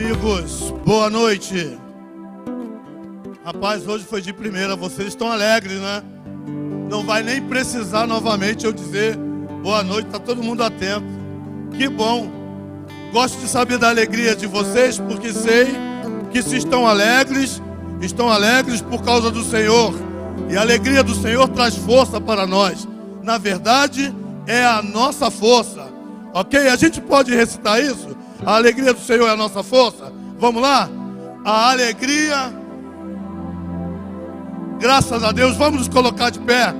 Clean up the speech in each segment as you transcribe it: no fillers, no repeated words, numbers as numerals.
Amigos, boa noite. Rapaz, hoje foi de primeira, vocês estão alegres, né? Não vai nem precisar novamente eu dizer boa noite, tá todo mundo atento. Que bom. Gosto de saber da alegria de vocês, porque sei que se estão alegres por causa do Senhor. E a alegria do Senhor traz força para nós. Na verdade, é a nossa força. Ok? A gente pode recitar isso? A alegria do Senhor é a nossa força. Vamos lá? A alegria, graças a Deus, vamos nos colocar de pé.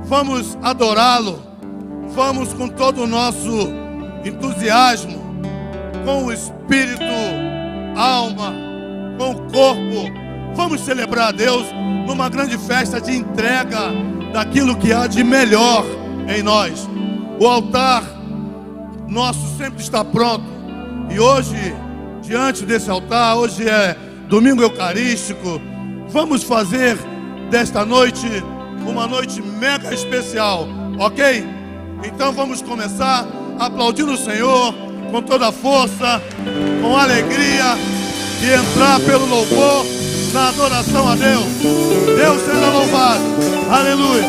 Vamos adorá-lo. Vamos com todo o nosso entusiasmo, com o espírito, alma, com o corpo. Vamos celebrar a Deus numa grande festa de entrega daquilo que há de melhor em nós. O altar nosso sempre está pronto. E hoje, diante desse altar, hoje é domingo eucarístico, vamos fazer desta noite uma noite mega especial, ok? Então vamos começar aplaudindo o Senhor com toda a força, com alegria e entrar pelo louvor na adoração a Deus. Deus seja louvado. Aleluia.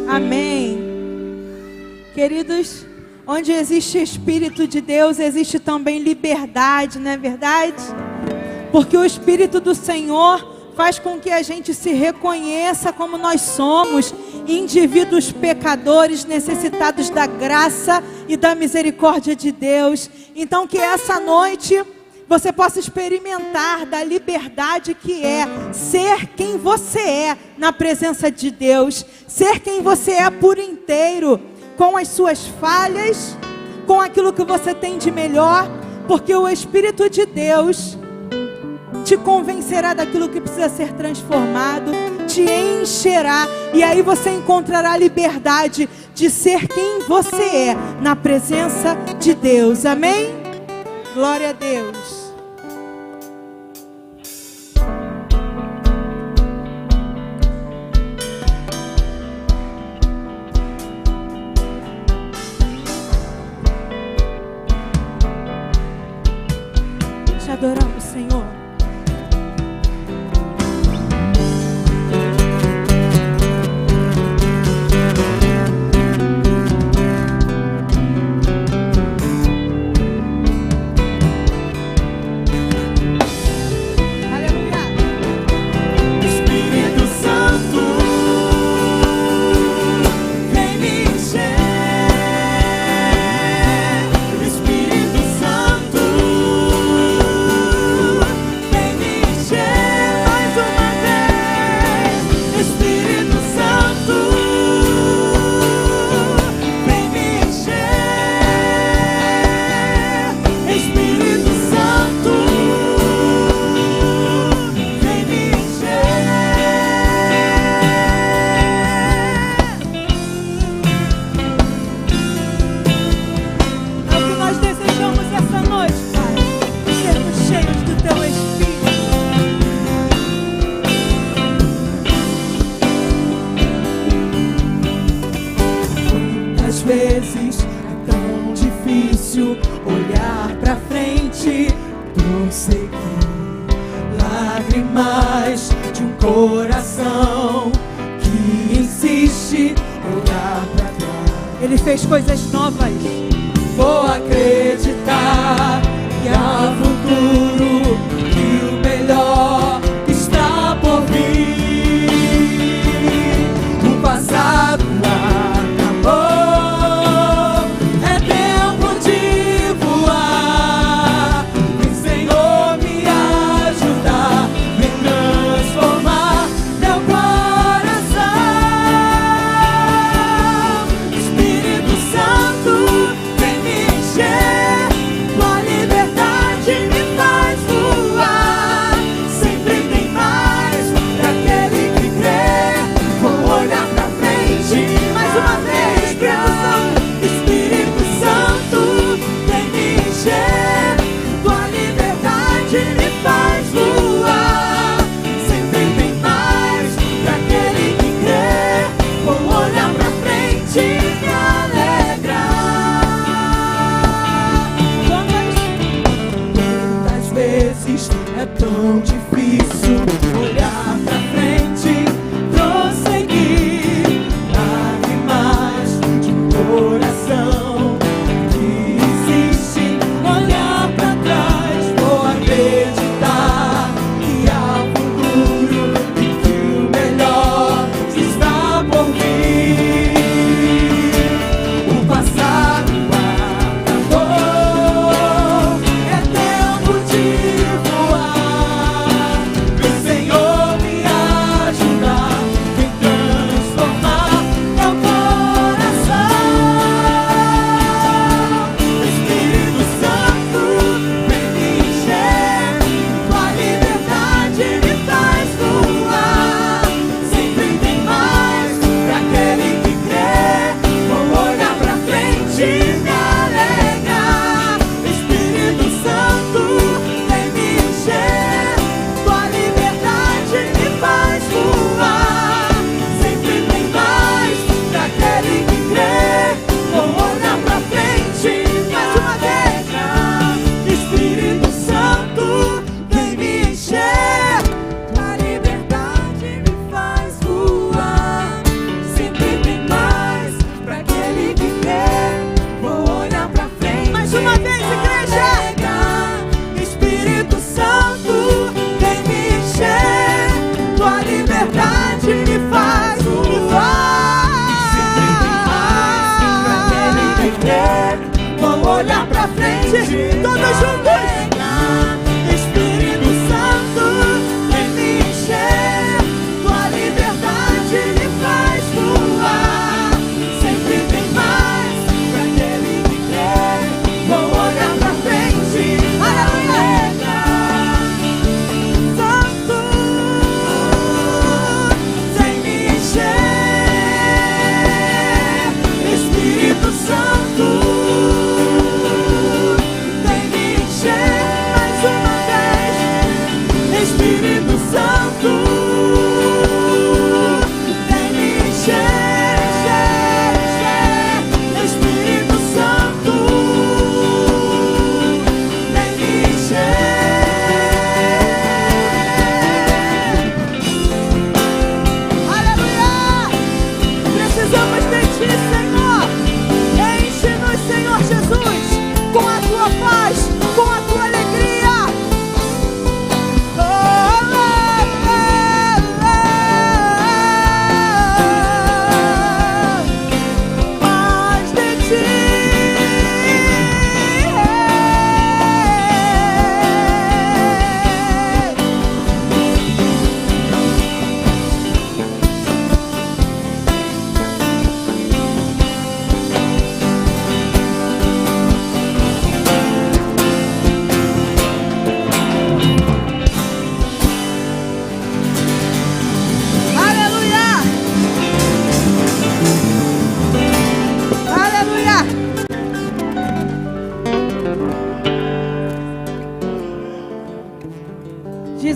Amém. Queridos, onde existe Espírito de Deus, existe também liberdade, não é verdade? Porque o Espírito do Senhor faz com que a gente se reconheça como nós somos, indivíduos pecadores necessitados da graça e da misericórdia de Deus. Então que essa noite você possa experimentar da liberdade que é ser quem você é na presença de Deus, ser quem você é por inteiro, com as suas falhas, com aquilo que você tem de melhor, porque o Espírito de Deus te convencerá daquilo que precisa ser transformado, te encherá, e aí você encontrará a liberdade de ser quem você é na presença de Deus. Amém? Glória a Deus. Adoramos o Senhor. Ele fez coisas novas. Vou acreditar que há futuro, que o melhor está por vir. O passado acabou, é tempo de voar. Vem, Senhor, me ajudar, vem transformar meu coração. Espírito Santo, vem me encher, tua liberdade me faz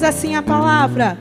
assim a palavra: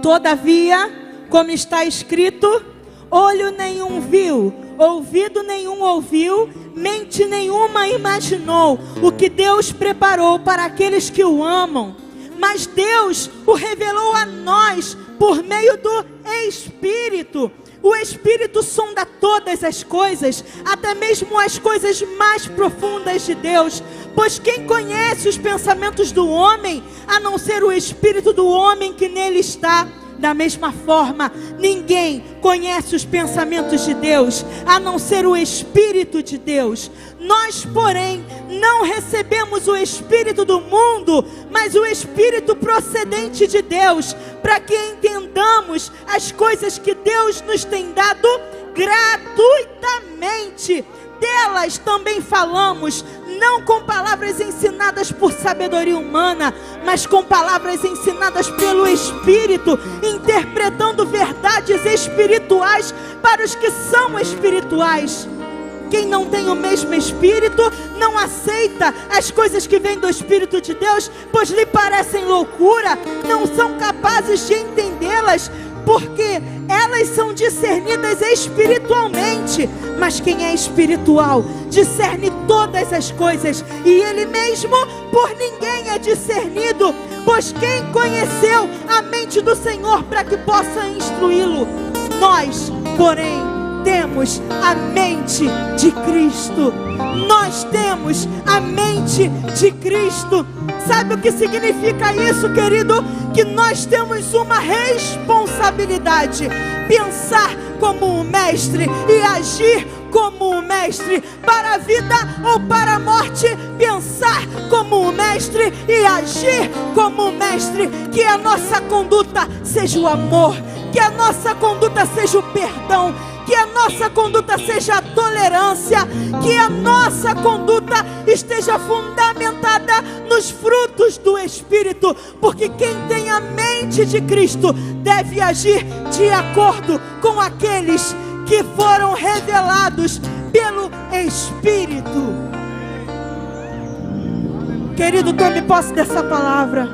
todavia, como está escrito, olho nenhum viu, ouvido nenhum ouviu, mente nenhuma imaginou o que Deus preparou para aqueles que o amam. Mas Deus o revelou a nós por meio do Espírito. O Espírito sonda todas as coisas, até mesmo as coisas mais profundas de Deus. Pois quem conhece os pensamentos do homem, a não ser o Espírito do homem que nele está? Da mesma forma, ninguém conhece os pensamentos de Deus, a não ser o Espírito de Deus. Nós, porém, não recebemos o Espírito do mundo, mas o Espírito procedente de Deus, para que entendamos as coisas que Deus nos tem dado gratuitamente. Delas também falamos, não com palavras ensinadas por sabedoria humana, mas com palavras ensinadas pelo Espírito, interpretando verdades espirituais para os que são espirituais. Quem não tem o mesmo Espírito não aceita as coisas que vêm do Espírito de Deus, pois lhe parecem loucura, não são capazes de entendê-las, porque elas são discernidas espiritualmente. Mas quem é espiritual discerne todas as coisas, e ele mesmo por ninguém é discernido. Pois quem conheceu a mente do Senhor para que possa instruí-lo? Nós, porém, temos a mente de Cristo. Nós temos a mente de Cristo. Sabe o que significa isso, querido? Que nós temos uma responsabilidade: pensar como um mestre e agir como um mestre, para a vida ou para a morte. Pensar como um mestre e agir como um mestre. Que a nossa conduta seja o amor, que a nossa conduta seja o perdão, que a nossa conduta seja a tolerância, que a nossa conduta esteja fundamentada nos frutos do Espírito, porque quem tem a mente de Cristo deve agir de acordo com aqueles que foram revelados pelo Espírito. Querido, tome posse dessa palavra.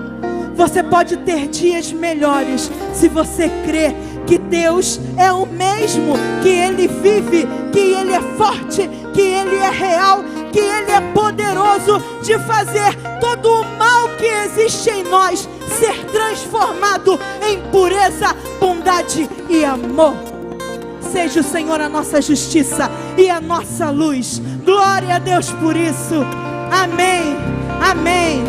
Você pode ter dias melhores se você crer que Deus é o mesmo, que Ele vive, que Ele é forte, que Ele é real, que Ele é poderoso de fazer todo o mal que existe em nós ser transformado em pureza, bondade e amor. Seja o Senhor a nossa justiça e a nossa luz. Glória a Deus por isso. Amém. Amém.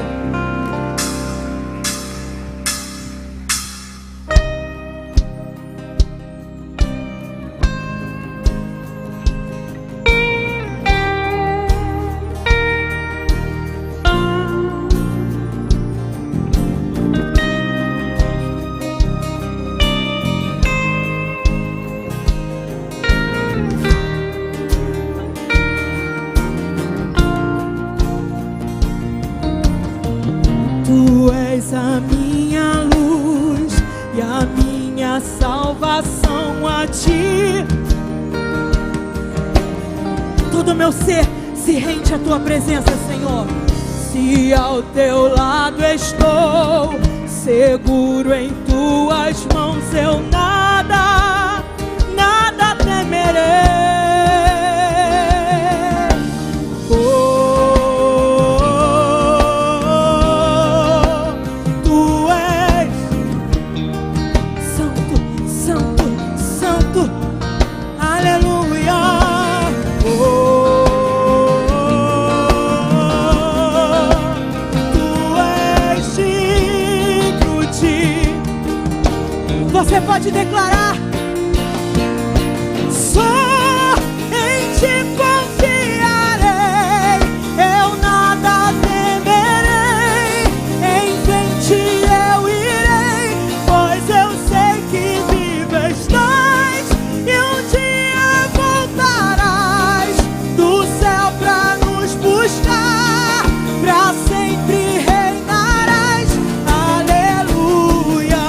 Tu és a minha luz e a minha salvação a ti. Todo meu ser se rende à tua presença, Senhor. Se ao teu lado estou, seguro em tuas mãos, eu nada temerei. Você pode declarar: só em ti confiarei, eu nada temerei, em frente eu irei, pois eu sei que vivo estás e um dia voltarás do céu pra nos buscar, pra sempre reinarás. Aleluia.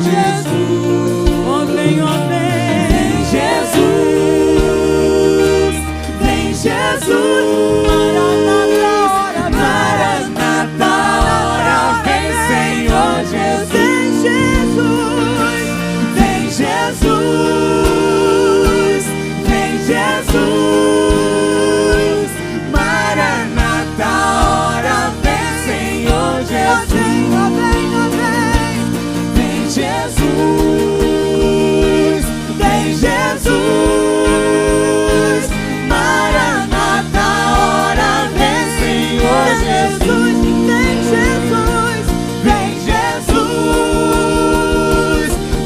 Jesus. Oh, vem, Jesus. Vem, Jesus. Maranata, ora vem, Senhor Jesus. Vem, Jesus. Vem, Jesus. Maranata, ora vem, Senhor Jesus. Vem, Jesus. Vem, Jesus. Maranata, ora vem, Senhor Jesus. Vem, Jesus. Vem, Jesus.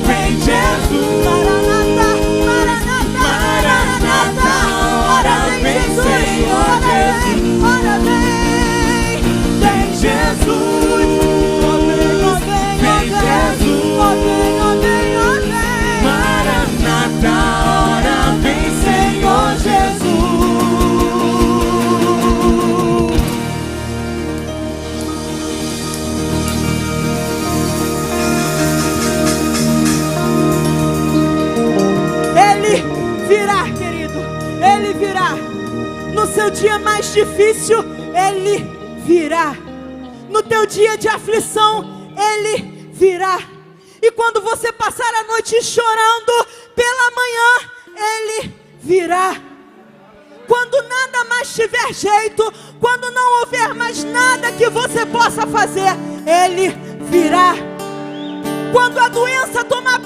Vem, Jesus. Maranata, ora vem, Senhor Jesus. Vem, Jesus. Vem, Jesus. Maranata, ora vem, Senhor Jesus. Ele virá, querido. Ele virá. No seu dia mais difícil, Ele virá. No teu dia de aflição, Ele virá. E quando você passar a noite chorando, pela manhã, Ele virá. Quando nada mais tiver jeito, quando não houver mais nada que você possa fazer, Ele virá. Quando a doença toma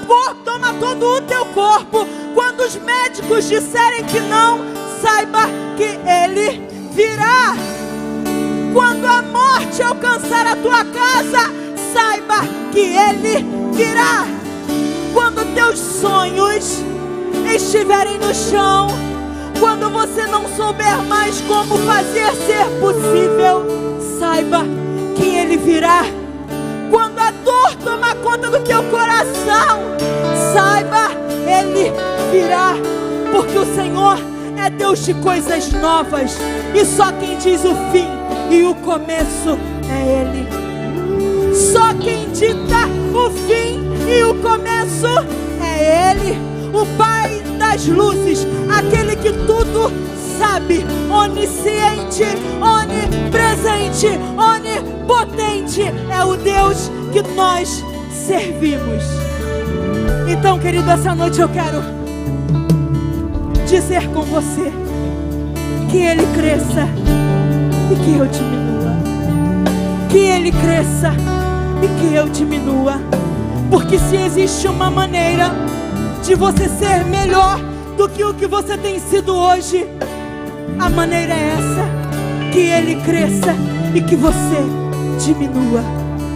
todo o teu corpo, quando os médicos disserem que não, saiba que Ele virá. Quando a morte alcançar a tua casa, saiba que Ele virá. Quando teus sonhos estiverem no chão, quando você não souber mais como fazer ser possível, saiba que Ele virá. Quando a dor tomar conta do teu coração, saiba, Ele virá. Porque o Senhor é Deus de coisas novas, e só quem diz o fim e o começo é Ele. Só quem dita o fim e o começo é Ele, o Pai das luzes, aquele que tudo sabe, onisciente, onipresente, onipotente, é o Deus que nós servimos. Então, querido, essa noite eu quero dizer com você que Ele cresça e que eu diminua. Que Ele cresça e que eu diminua. Porque se existe uma maneira de você ser melhor do que o que você tem sido hoje, a maneira é essa: que Ele cresça e que você diminua.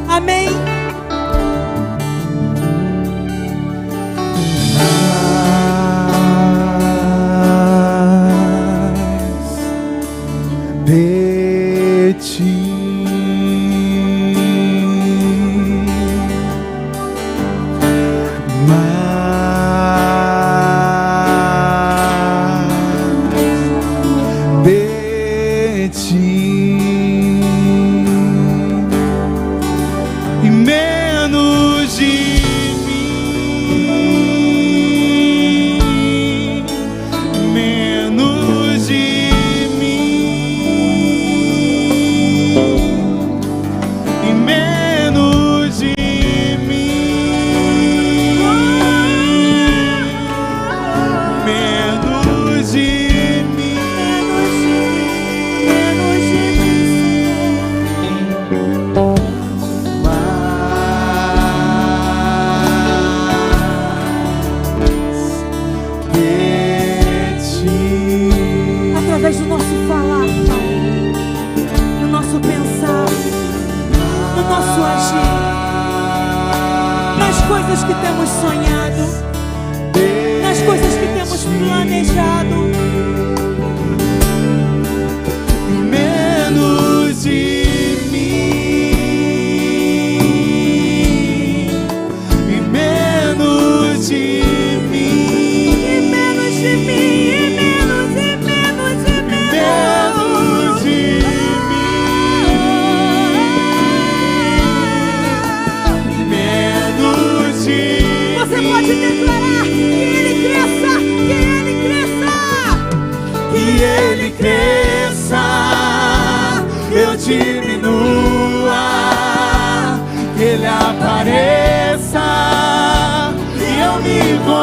Amém? De ti e menos de mim, menos de mim, e menos de mim, menos de através do nosso falar, Pai, do nosso pensar, do nosso agir, nas coisas que temos sonhado, nas coisas que temos planejado. menos de mim, e menos de mim, E menos de mim, e menos, e menos, e menos. menos de mim, menos de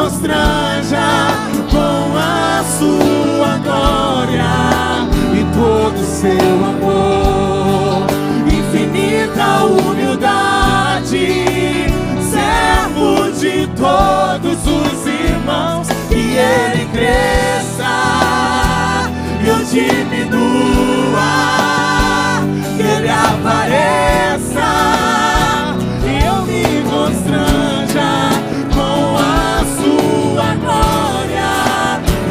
constranja com a sua glória e todo seu amor, infinita humildade, servo de todos os irmãos, que ele cresça e eu diminua, que ele apareça e eu me constranja com a sua glória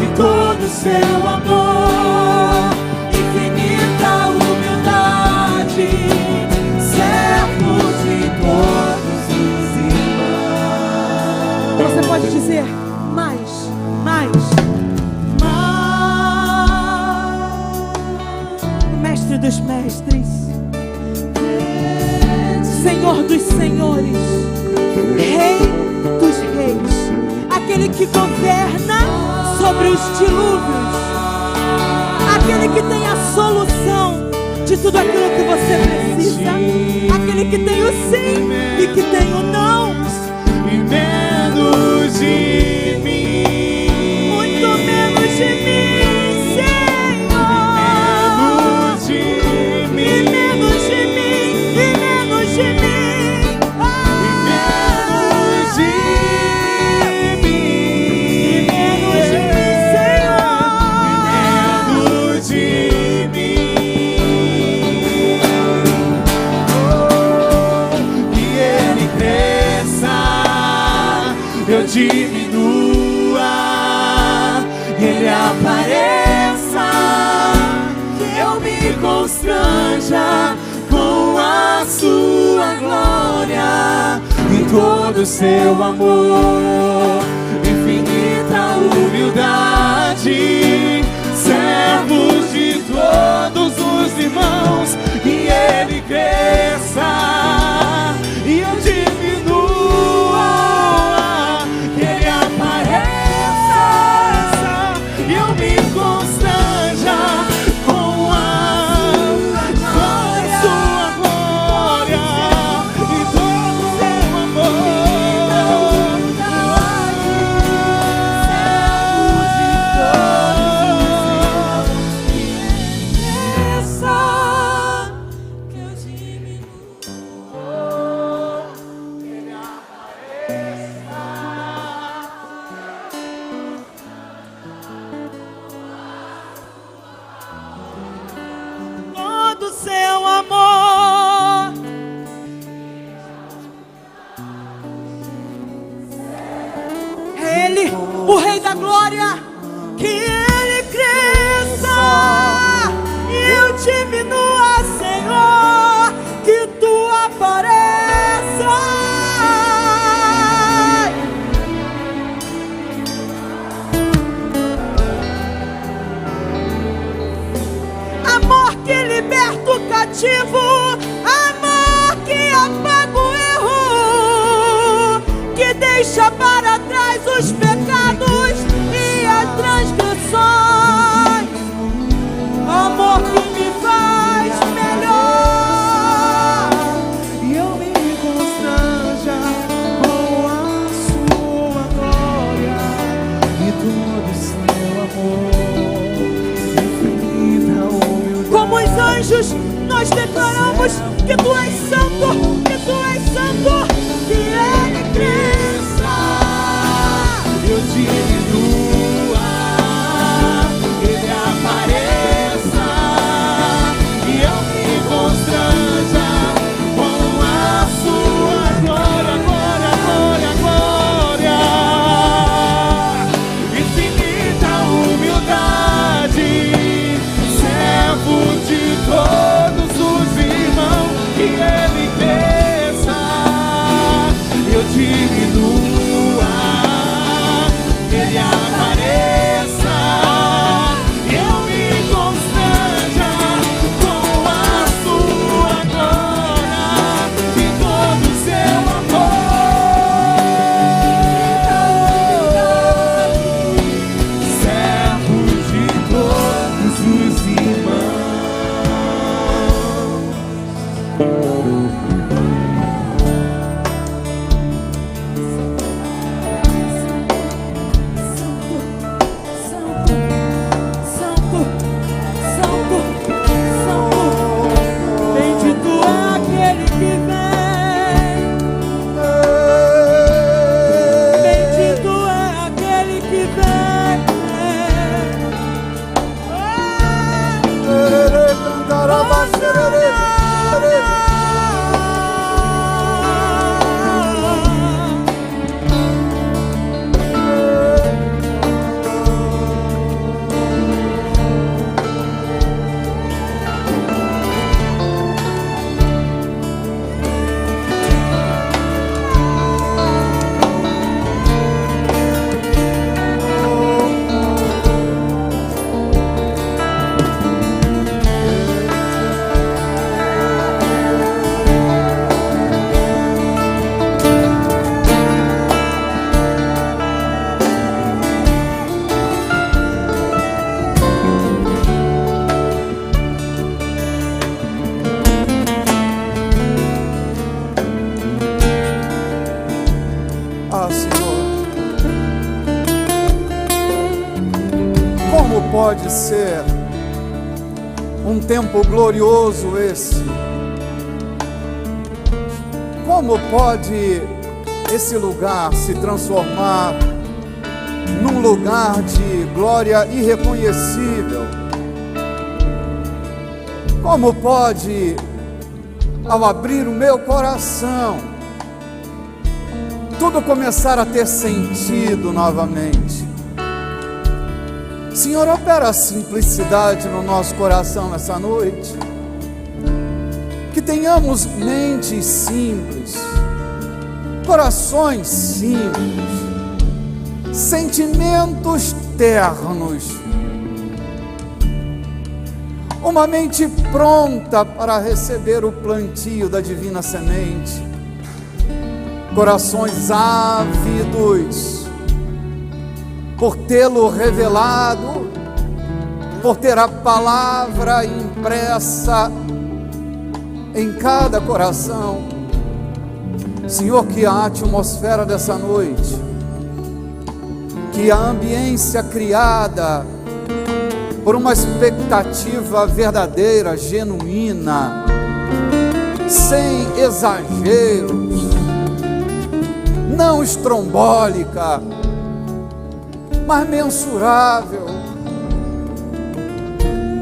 e todo seu amor, infinita humildade, servo de todos os irmãos. Você pode dizer mais, mais. Mestre dos mestres, Senhor dos senhores, Rei dos reis, aquele que governa sobre os dilúvios, aquele que tem a solução de tudo aquilo que você precisa, aquele que tem o sim e que tem o não. E menos de mim, muito menos de mim, Senhor. menos de mim, E menos de mim, e menos de mim, menos de mim, menos de mim, Senhor. menos de mim. Que ele cresça, eu diminua, e ele apareça, que eu me constranja com a sua glória e todo o seu amor, infinita humildade, servos de todos os irmãos, que ele cresça e eu diminua, que ele apareça e eu me constranja com a sua glória e todo o seu amor, Que eu diminua. Todo seu amor, Ele, o Rei da Glória, que Ele cresça e eu diminua, Senhor, que Tu apareça. Amor que liberta o cativo, amor que apaga o erro, que deixa para trás os pecados e as transgressões, amor que me faz melhor, e eu me constranja com a sua glória e todo o seu amor, infinita humildade. como os anjos nós declaramos que Tu és santo, que Tu és santo, que Ele cresça. Eu diminua, ele apareça e eu me constranja com a sua glória, glória, glória, glória. Infinita humildade, servo de todos os irmãos, que ele cresça, eu diminua, ele apareça, eu me constranja com a sua glória e todo o seu amor, servo de todos os irmãos. pode ser um tempo glorioso esse? Como pode esse lugar se transformar num lugar de glória irreconhecível? Como pode, ao abrir o meu coração, tudo começar a ter sentido novamente? Senhor, opera a simplicidade no nosso coração nessa noite. Que tenhamos mentes simples, corações simples, sentimentos ternos, uma mente pronta para receber o plantio da divina semente, corações ávidos por tê-lo revelado, por ter a palavra impressa em cada coração. Senhor, que a atmosfera dessa noite, que a ambiência criada por uma expectativa verdadeira, genuína, sem exageros, não estrombólica, mas mensurável,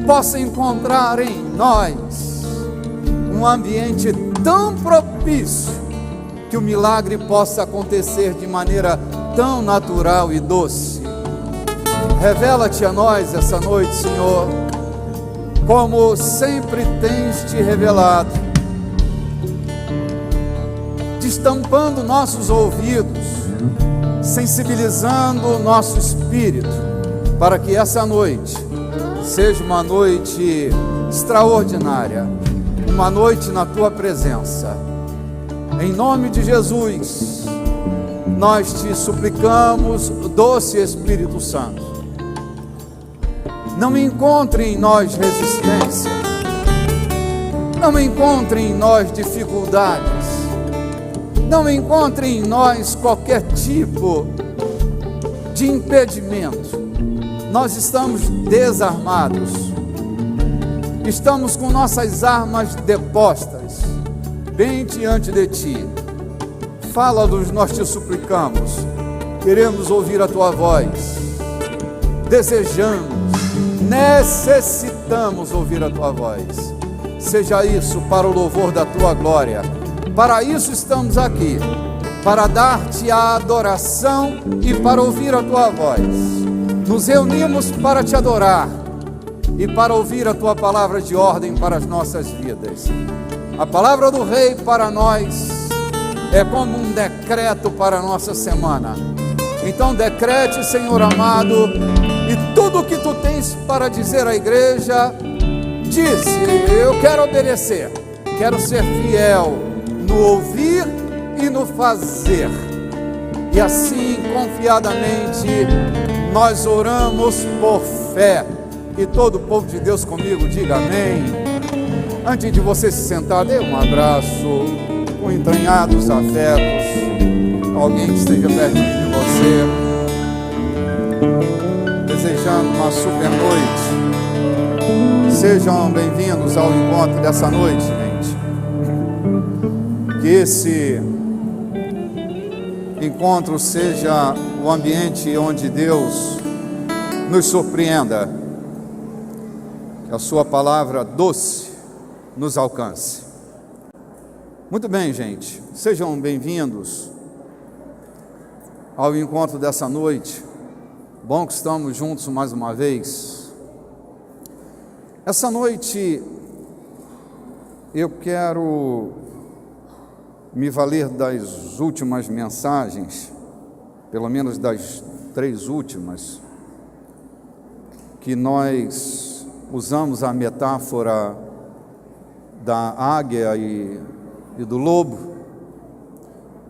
possa encontrar em nós um ambiente tão propício que o milagre possa acontecer de maneira tão natural e doce. Revela-te a nós essa noite, Senhor, como sempre tens te revelado, destampando nossos ouvidos, sensibilizando o nosso espírito, para que essa noite seja uma noite extraordinária, uma noite na tua presença. Em nome de Jesus, nós te suplicamos, doce Espírito Santo, não encontre em nós resistência, não encontre em nós dificuldades, não encontre em nós qualquer tipo de impedimento. Nós estamos desarmados, estamos com nossas armas depostas bem diante de ti. Fala-nos, nós te suplicamos, queremos ouvir a tua voz, desejamos, necessitamos ouvir a tua voz. Seja isso para o louvor da tua glória. Para isso estamos aqui, para dar-te a adoração e para ouvir a tua voz. Nos reunimos para te adorar e para ouvir a tua palavra de ordem para as nossas vidas. A palavra do Rei para nós é como um decreto para a nossa semana. Então decrete, Senhor amado, e tudo o que tu tens para dizer à igreja, disse: eu quero obedecer, quero ser fiel no ouvir e no fazer. E assim, confiadamente, nós oramos por fé. E todo o povo de Deus comigo diga amém. Antes de você se sentar, dê um abraço com entranhados afetos alguém que esteja perto de você, desejando uma super noite. Sejam bem-vindos ao encontro dessa noite, gente. Que esse encontro seja o ambiente onde Deus nos surpreenda, que a sua palavra doce nos alcance. Muito bem, gente, sejam bem-vindos ao encontro dessa noite. Bom que estamos juntos mais uma vez. Essa noite eu quero me valer das últimas mensagens, pelo menos das 3 últimas, que nós usamos a metáfora da águia e do lobo,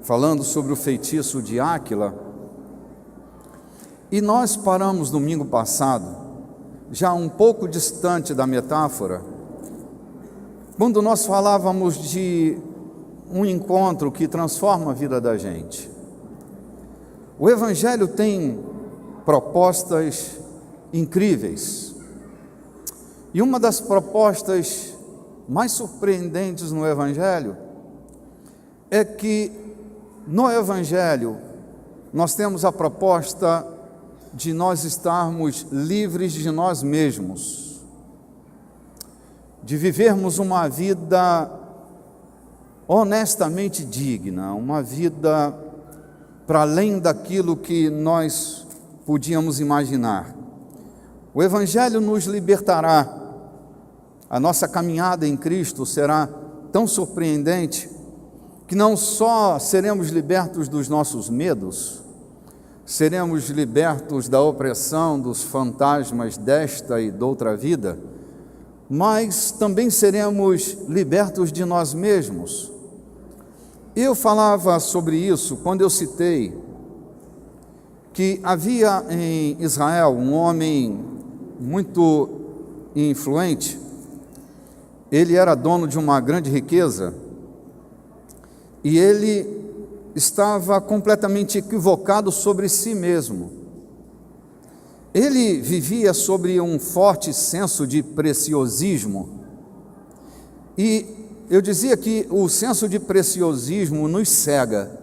falando sobre o feitiço de Áquila. E nós paramos domingo passado, já um pouco distante da metáfora, quando nós falávamos de um encontro que transforma a vida da gente. O Evangelho tem propostas incríveis. E uma das propostas mais surpreendentes no Evangelho é que no Evangelho nós temos a proposta de nós estarmos livres de nós mesmos, de vivermos uma vida honestamente digna, uma vida para além daquilo que nós podíamos imaginar. O Evangelho nos libertará. A nossa caminhada em Cristo será tão surpreendente que não só seremos libertos dos nossos medos, seremos libertos da opressão dos fantasmas desta e doutra vida, mas também seremos libertos de nós mesmos. Eu falava sobre isso quando eu citei que havia em Israel um homem muito influente. Ele era dono de uma grande riqueza e ele estava completamente equivocado sobre si mesmo. Ele vivia sobre um forte senso de preciosismo e eu dizia que o senso de preciosismo nos cega.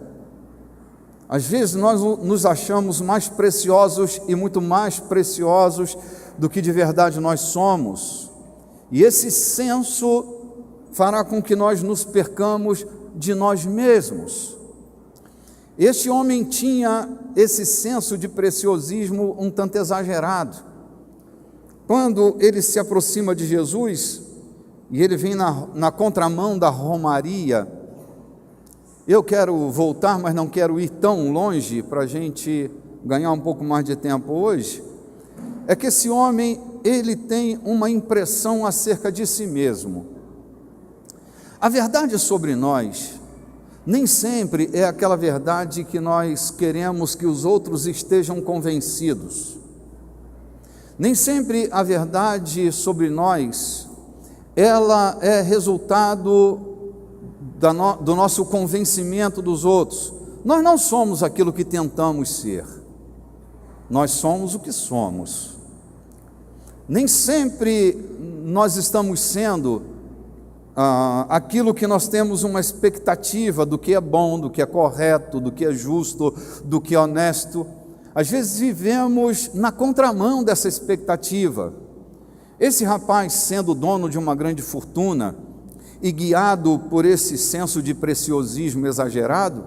Às vezes nós nos achamos mais preciosos e muito mais preciosos do que de verdade nós somos. E esse senso fará com que nós nos percamos de nós mesmos. Este homem tinha esse senso de preciosismo um tanto exagerado. Quando ele se aproxima de Jesus, e ele vem na contramão da romaria, eu quero voltar, mas não quero ir tão longe para a gente ganhar um pouco mais de tempo hoje, é que esse homem, ele tem uma impressão acerca de si mesmo. A verdade sobre nós nem sempre é aquela verdade que nós queremos que os outros estejam convencidos. Nem sempre a verdade sobre nós, ela é resultado do nosso convencimento dos outros. Nós não somos aquilo que tentamos ser, nós somos o que somos. Nem sempre nós estamos sendo aquilo que nós temos uma expectativa do que é bom, do que é correto, do que é justo, do que é honesto. Às vezes vivemos na contramão dessa expectativa. Esse rapaz, sendo dono de uma grande fortuna e guiado por esse senso de preciosismo exagerado,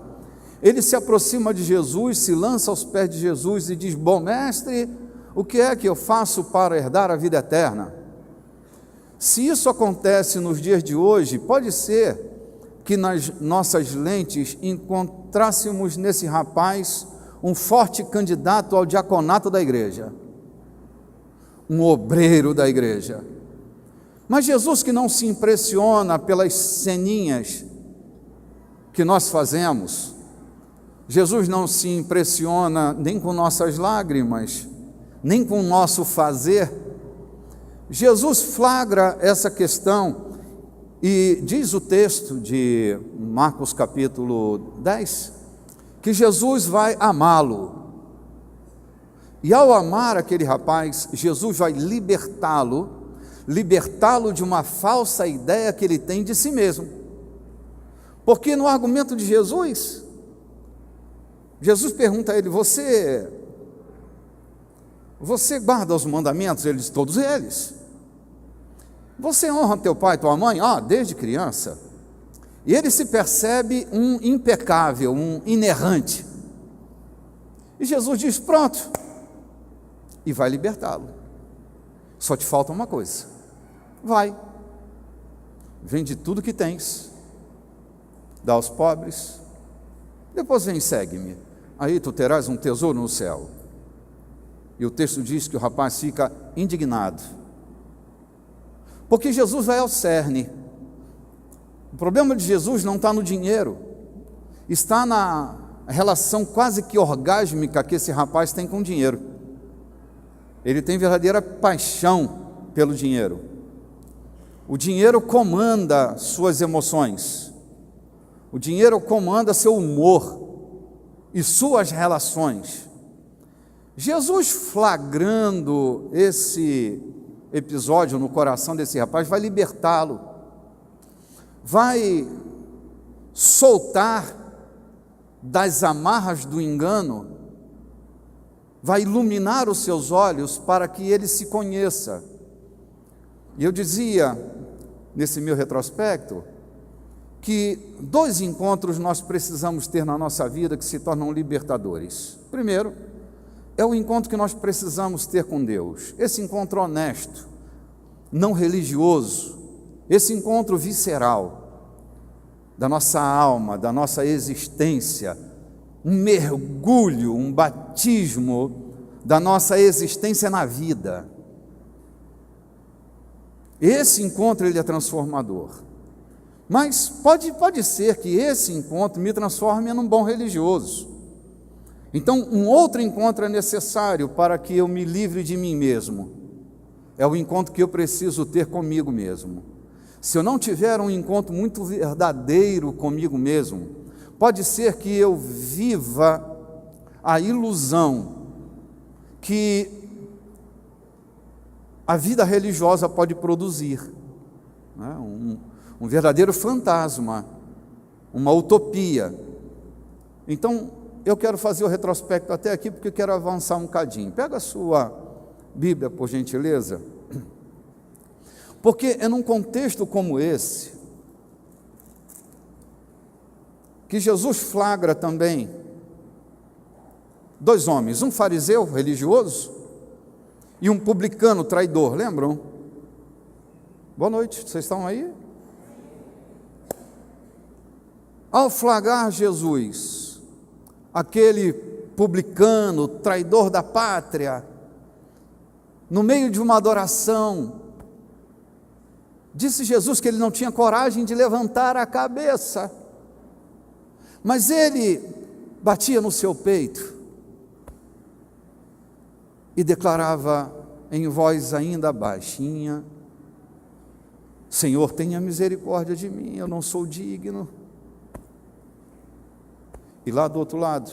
ele se aproxima de Jesus, se lança aos pés de Jesus e diz: bom mestre, o que é que eu faço para herdar a vida eterna? Se isso acontece nos dias de hoje, pode ser que nas nossas lentes encontrássemos nesse rapaz um forte candidato ao diaconato da igreja, um obreiro da igreja. Mas Jesus, que não se impressiona pelas ceninhas que nós fazemos, Jesus não se impressiona nem com nossas lágrimas, nem com o nosso fazer. Jesus flagra essa questão e diz o texto de Marcos capítulo 10, que Jesus vai amá-lo. E ao amar aquele rapaz, Jesus vai libertá-lo de uma falsa ideia que ele tem de si mesmo. Porque no argumento de Jesus pergunta a ele: você guarda os mandamentos? Ele diz: todos eles. Você honra teu pai e tua mãe? Desde criança. E ele se percebe um impecável, um inerrante. E Jesus diz: pronto, e vai libertá-lo. Só te falta uma coisa: vai, vende tudo que tens, dá aos pobres, depois vem e segue-me, aí tu terás um tesouro no céu. E o texto diz que o rapaz fica indignado, porque Jesus vai ao cerne. O problema de Jesus não está no dinheiro, está na relação quase que orgásmica que esse rapaz tem com o dinheiro. Ele tem verdadeira paixão pelo dinheiro. O dinheiro comanda suas emoções, o dinheiro comanda seu humor e suas relações. Jesus, flagrando esse episódio no coração desse rapaz, vai libertá-lo, vai soltar das amarras do engano, vai iluminar os seus olhos para que ele se conheça. E eu dizia, nesse meu retrospecto, que 2 encontros nós precisamos ter na nossa vida que se tornam libertadores. Primeiro, é o encontro que nós precisamos ter com Deus, esse encontro honesto, não religioso, esse encontro visceral da nossa alma, da nossa existência, um mergulho, um batismo da nossa existência na vida. Esse encontro ele é transformador. Mas pode ser que esse encontro me transforme num bom religioso. Então, um outro encontro é necessário para que eu me livre de mim mesmo. É o encontro que eu preciso ter comigo mesmo. Se eu não tiver um encontro muito verdadeiro comigo mesmo, pode ser que eu viva a ilusão que a vida religiosa pode produzir, né? Um verdadeiro fantasma, uma utopia. Então, eu quero fazer o retrospecto até aqui, porque eu quero avançar um cadinho. Pega a sua Bíblia, por gentileza. Porque é num contexto como esse que Jesus flagra também 2 homens, um fariseu religioso e um publicano traidor, lembram? Boa noite, vocês estão aí? Ao flagrar Jesus, aquele publicano, traidor da pátria, no meio de uma adoração, disse Jesus que ele não tinha coragem de levantar a cabeça, mas ele batia no seu peito e declarava em voz ainda baixinha: Senhor, tenha misericórdia de mim, eu não sou digno. E lá do outro lado,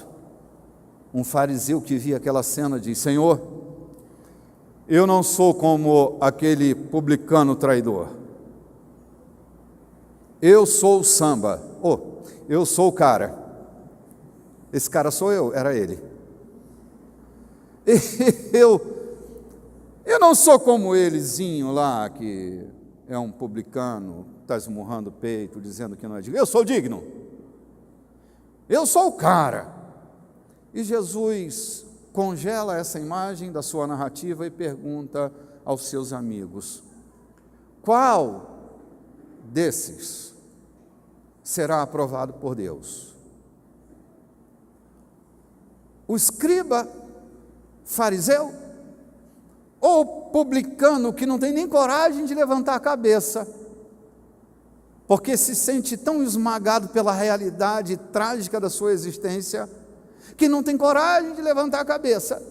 um fariseu que via aquela cena diz: Senhor, eu não sou como aquele publicano traidor, eu sou o samba, eu sou o cara, esse cara sou eu, era ele. Eu não sou como elezinho lá, que é um publicano, está esmurrando o peito, dizendo que não é digno. Eu sou digno, eu sou o cara. E Jesus congela essa imagem da sua narrativa e pergunta aos seus amigos: qual desses será aprovado por Deus? O escriba fariseu ou publicano que não tem nem coragem de levantar a cabeça, porque se sente tão esmagado pela realidade trágica da sua existência, que não tem coragem de levantar a cabeça?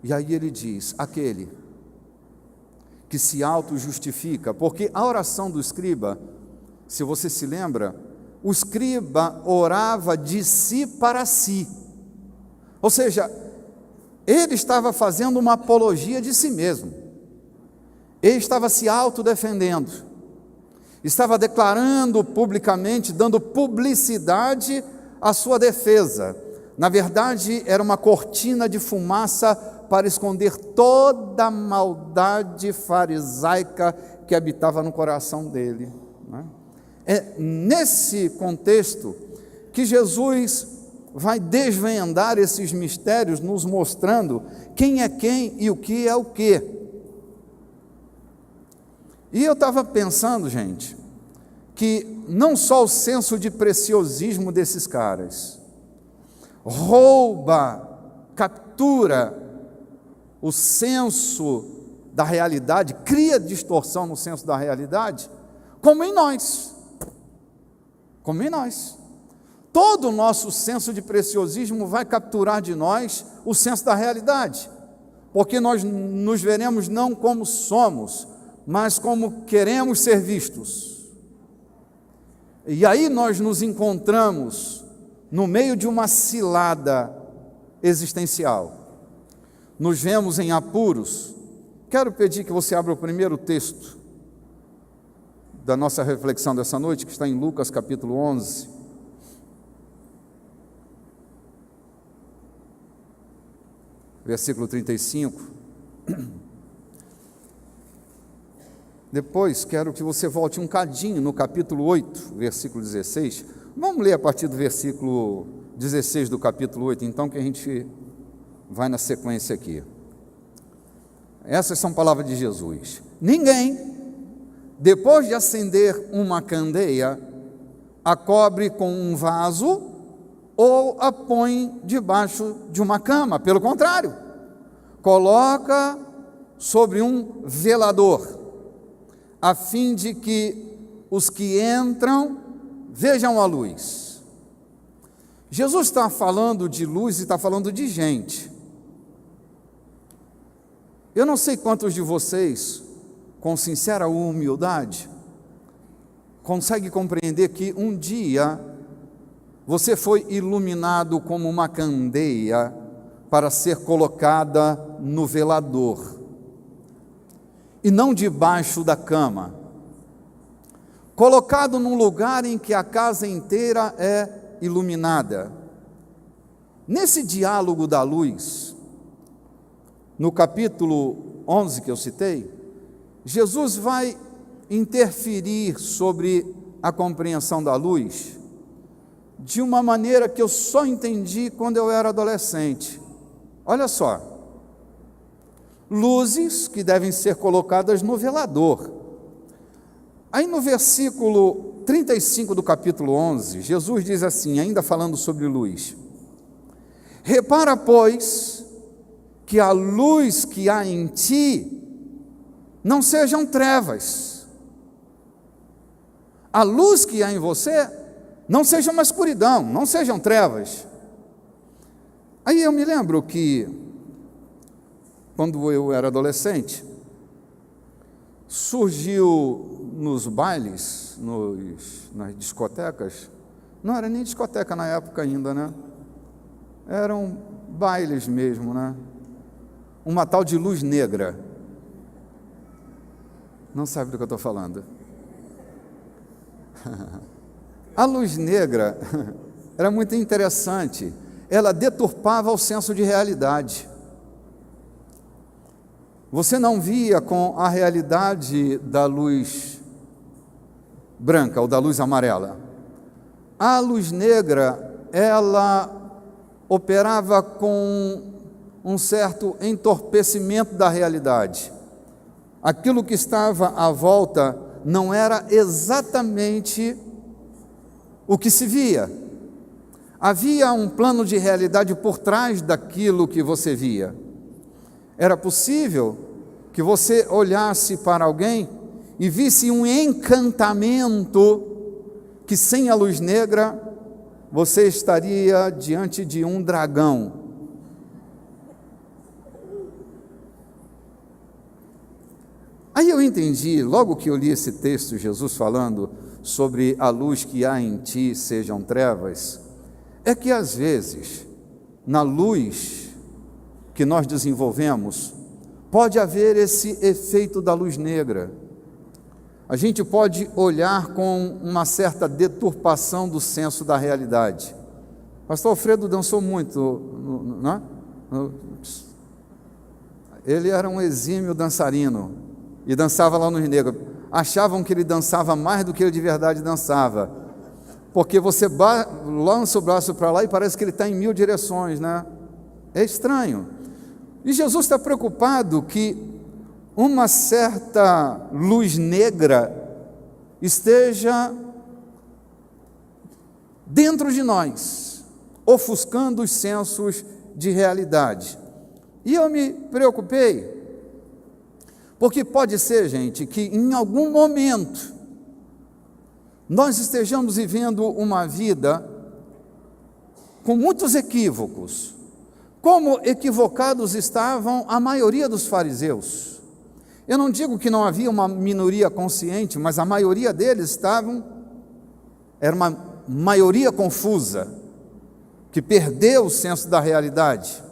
E aí ele diz: aquele que se auto-justifica, porque a oração do escriba, se você se lembra, o escriba orava de si para si, ou seja, ele estava fazendo uma apologia de si mesmo, ele estava se autodefendendo, estava declarando publicamente, dando publicidade à sua defesa. Na verdade, era uma cortina de fumaça para esconder toda a maldade farisaica que habitava no coração dele, né? É nesse contexto que Jesus vai desvendar esses mistérios, nos mostrando quem é quem e o que é o que. E eu estava pensando, gente, que não só o senso de preciosismo desses caras rouba, captura o senso da realidade, cria distorção no senso da realidade, como em nós. Todo o nosso senso de preciosismo vai capturar de nós o senso da realidade, porque nós nos veremos não como somos, mas como queremos ser vistos. E aí nós nos encontramos no meio de uma cilada existencial. Nos vemos em apuros. Quero pedir que você abra o primeiro texto da nossa reflexão dessa noite, que está em Lucas capítulo 11. Versículo 35. Depois quero que você volte um cadinho no capítulo 8, versículo 16. Vamos ler a partir do versículo 16 do capítulo 8, então, que a gente vai na sequência aqui. Essas são palavras de Jesus. Ninguém, depois de acender uma candeia, a cobre com um vaso ou a põe debaixo de uma cama. Pelo contrário, coloca sobre um velador, a fim de que os que entram vejam a luz. Jesus está falando de luz e está falando de gente. Eu não sei quantos de vocês, com sincera humildade, conseguem compreender que um dia você foi iluminado como uma candeia para ser colocada no velador, e não debaixo da cama, colocado num lugar em que a casa inteira é iluminada. Nesse diálogo da luz, no capítulo 11 que eu citei, Jesus vai interferir sobre a compreensão da luz de uma maneira que eu só entendi quando eu era adolescente. Olha só, luzes que devem ser colocadas no velador. Aí no versículo 35 do capítulo 11, Jesus diz assim, ainda falando sobre luz: repara, pois, que a luz que há em ti não sejam trevas. A luz que há em você não seja uma escuridão, não sejam trevas. Aí eu me lembro que, quando eu era adolescente, surgiu nos bailes, nas discotecas, não era nem discoteca na época ainda, né? Eram bailes mesmo, né? Uma tal de luz negra. Não sabe do que eu estou falando. A luz negra era muito interessante. Ela deturpava o senso de realidade. Você não via com a realidade da luz branca ou da luz amarela. A luz negra, ela operava com um certo entorpecimento da realidade. Aquilo que estava à volta não era exatamente o que se via. Havia um plano de realidade por trás daquilo que você via. Era possível que você olhasse para alguém e visse um encantamento que, sem a luz negra, você estaria diante de um dragão. Aí eu entendi, logo que eu li esse texto, Jesus falando sobre a luz que há em ti sejam trevas, é que às vezes, na luz que nós desenvolvemos, pode haver esse efeito da luz negra. A gente pode olhar com uma certa deturpação do senso da realidade. Pastor Alfredo dançou muito, não é? Ele era um exímio dançarino e dançava lá no Rio Negro. Achavam que ele dançava mais do que ele de verdade dançava, porque você lança o braço para lá e parece que ele está em 1000 direções, né? É estranho. E Jesus está preocupado que uma certa luz negra esteja dentro de nós, ofuscando os sensos de realidade. E eu me preocupei, porque pode ser, gente, que em algum momento nós estejamos vivendo uma vida com muitos equívocos, como equivocados estavam a maioria dos fariseus. Eu não digo que não havia uma minoria consciente, mas a maioria deles era uma maioria confusa. que perdeu o senso da realidade.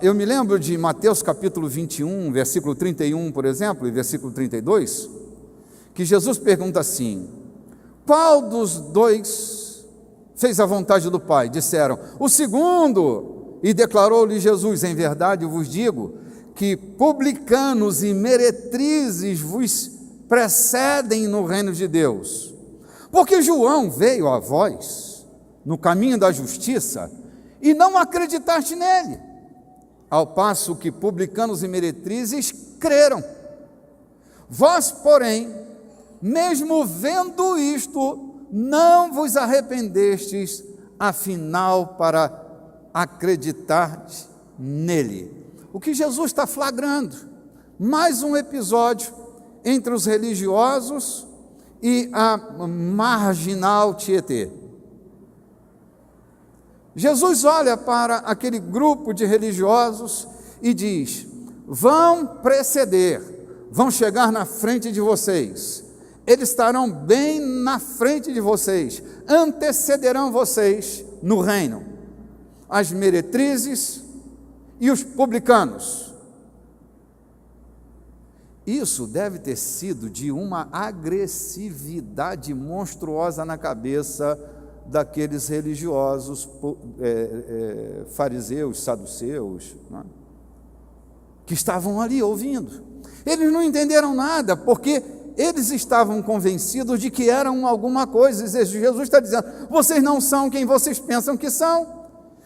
Eu me lembro de Mateus capítulo 21, versículo 31, por exemplo, e versículo 32, que Jesus pergunta assim: qual dos dois fez a vontade do Pai? Disseram, o segundo. E declarou-lhe Jesus, em verdade eu vos digo, que publicanos e meretrizes vos precedem no reino de Deus. Porque João veio a vós, no caminho da justiça, e não acreditaste nele, ao passo que publicanos e meretrizes creram. Vós, porém, mesmo vendo isto, não vos arrependestes, afinal, para acreditar nele. O que Jesus está flagrando? Mais um episódio entre os religiosos e a marginal Tietê. Jesus olha para aquele grupo de religiosos e diz: vão preceder, vão chegar na frente de vocês, eles estarão bem na frente de vocês, antecederão vocês no reino, as meretrizes e os publicanos. Isso deve ter sido de uma agressividade monstruosa na cabeça daqueles religiosos, fariseus, saduceus, né, que estavam ali ouvindo. Eles não entenderam nada, porque eles estavam convencidos de que eram alguma coisa. Jesus está dizendo: vocês não são quem vocês pensam que são,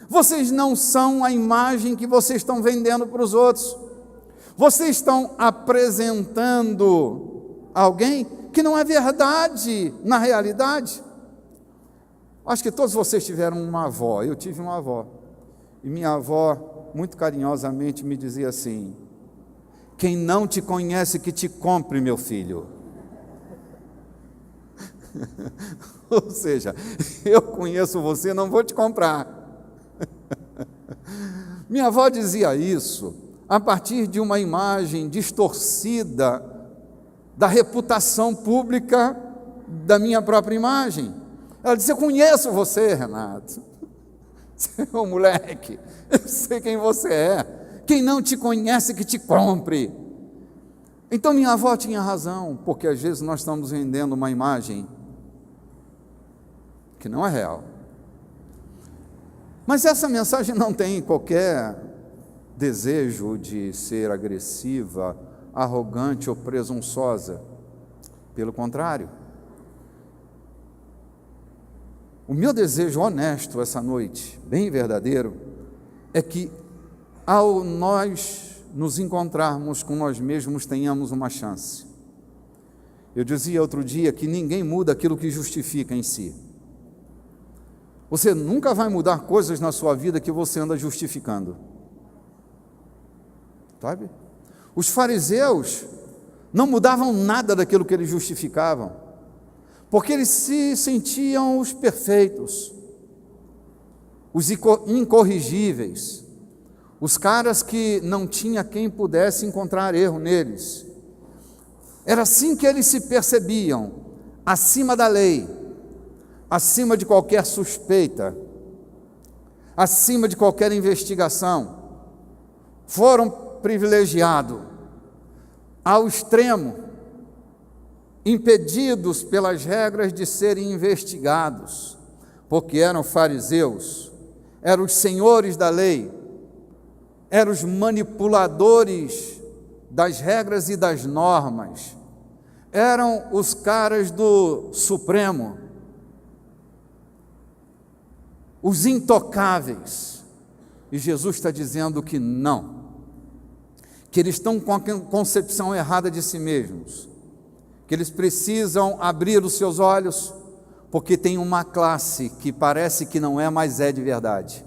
vocês não são a imagem que vocês estão vendendo para os outros, vocês estão apresentando alguém que não é verdade na realidade. Acho que todos vocês tiveram uma avó. Eu tive uma avó, e minha avó muito carinhosamente me dizia assim: quem não te conhece que te compre, meu filho. Ou seja, eu conheço você, não vou te comprar. Minha avó dizia isso a partir de uma imagem distorcida da reputação pública da minha própria imagem. Ela disse: eu conheço você, Renato, você é um moleque, eu sei quem você é, quem não te conhece que te compre. Então minha avó tinha razão, porque às vezes nós estamos vendendo uma imagem que não é real. Mas essa mensagem não tem qualquer desejo de ser agressiva, arrogante ou presunçosa. Pelo contrário. O meu desejo honesto essa noite, bem verdadeiro, é que ao nós nos encontrarmos com nós mesmos, tenhamos uma chance. Eu dizia outro dia que ninguém muda aquilo que justifica em si. Você nunca vai mudar coisas na sua vida que você anda justificando. Sabe? Os fariseus não mudavam nada daquilo que eles justificavam, porque eles se sentiam os perfeitos, os incorrigíveis, os caras que não tinha quem pudesse encontrar erro neles. Era assim que eles se percebiam, acima da lei, acima de qualquer suspeita, acima de qualquer investigação. Foram privilegiados ao extremo, impedidos pelas regras de serem investigados, porque eram fariseus, eram os senhores da lei, eram os manipuladores das regras e das normas, eram os caras do Supremo, os intocáveis. E Jesus está dizendo que não, que eles estão com a concepção errada de si mesmos, que eles precisam abrir os seus olhos, porque tem uma classe que parece que não é, mas é de verdade.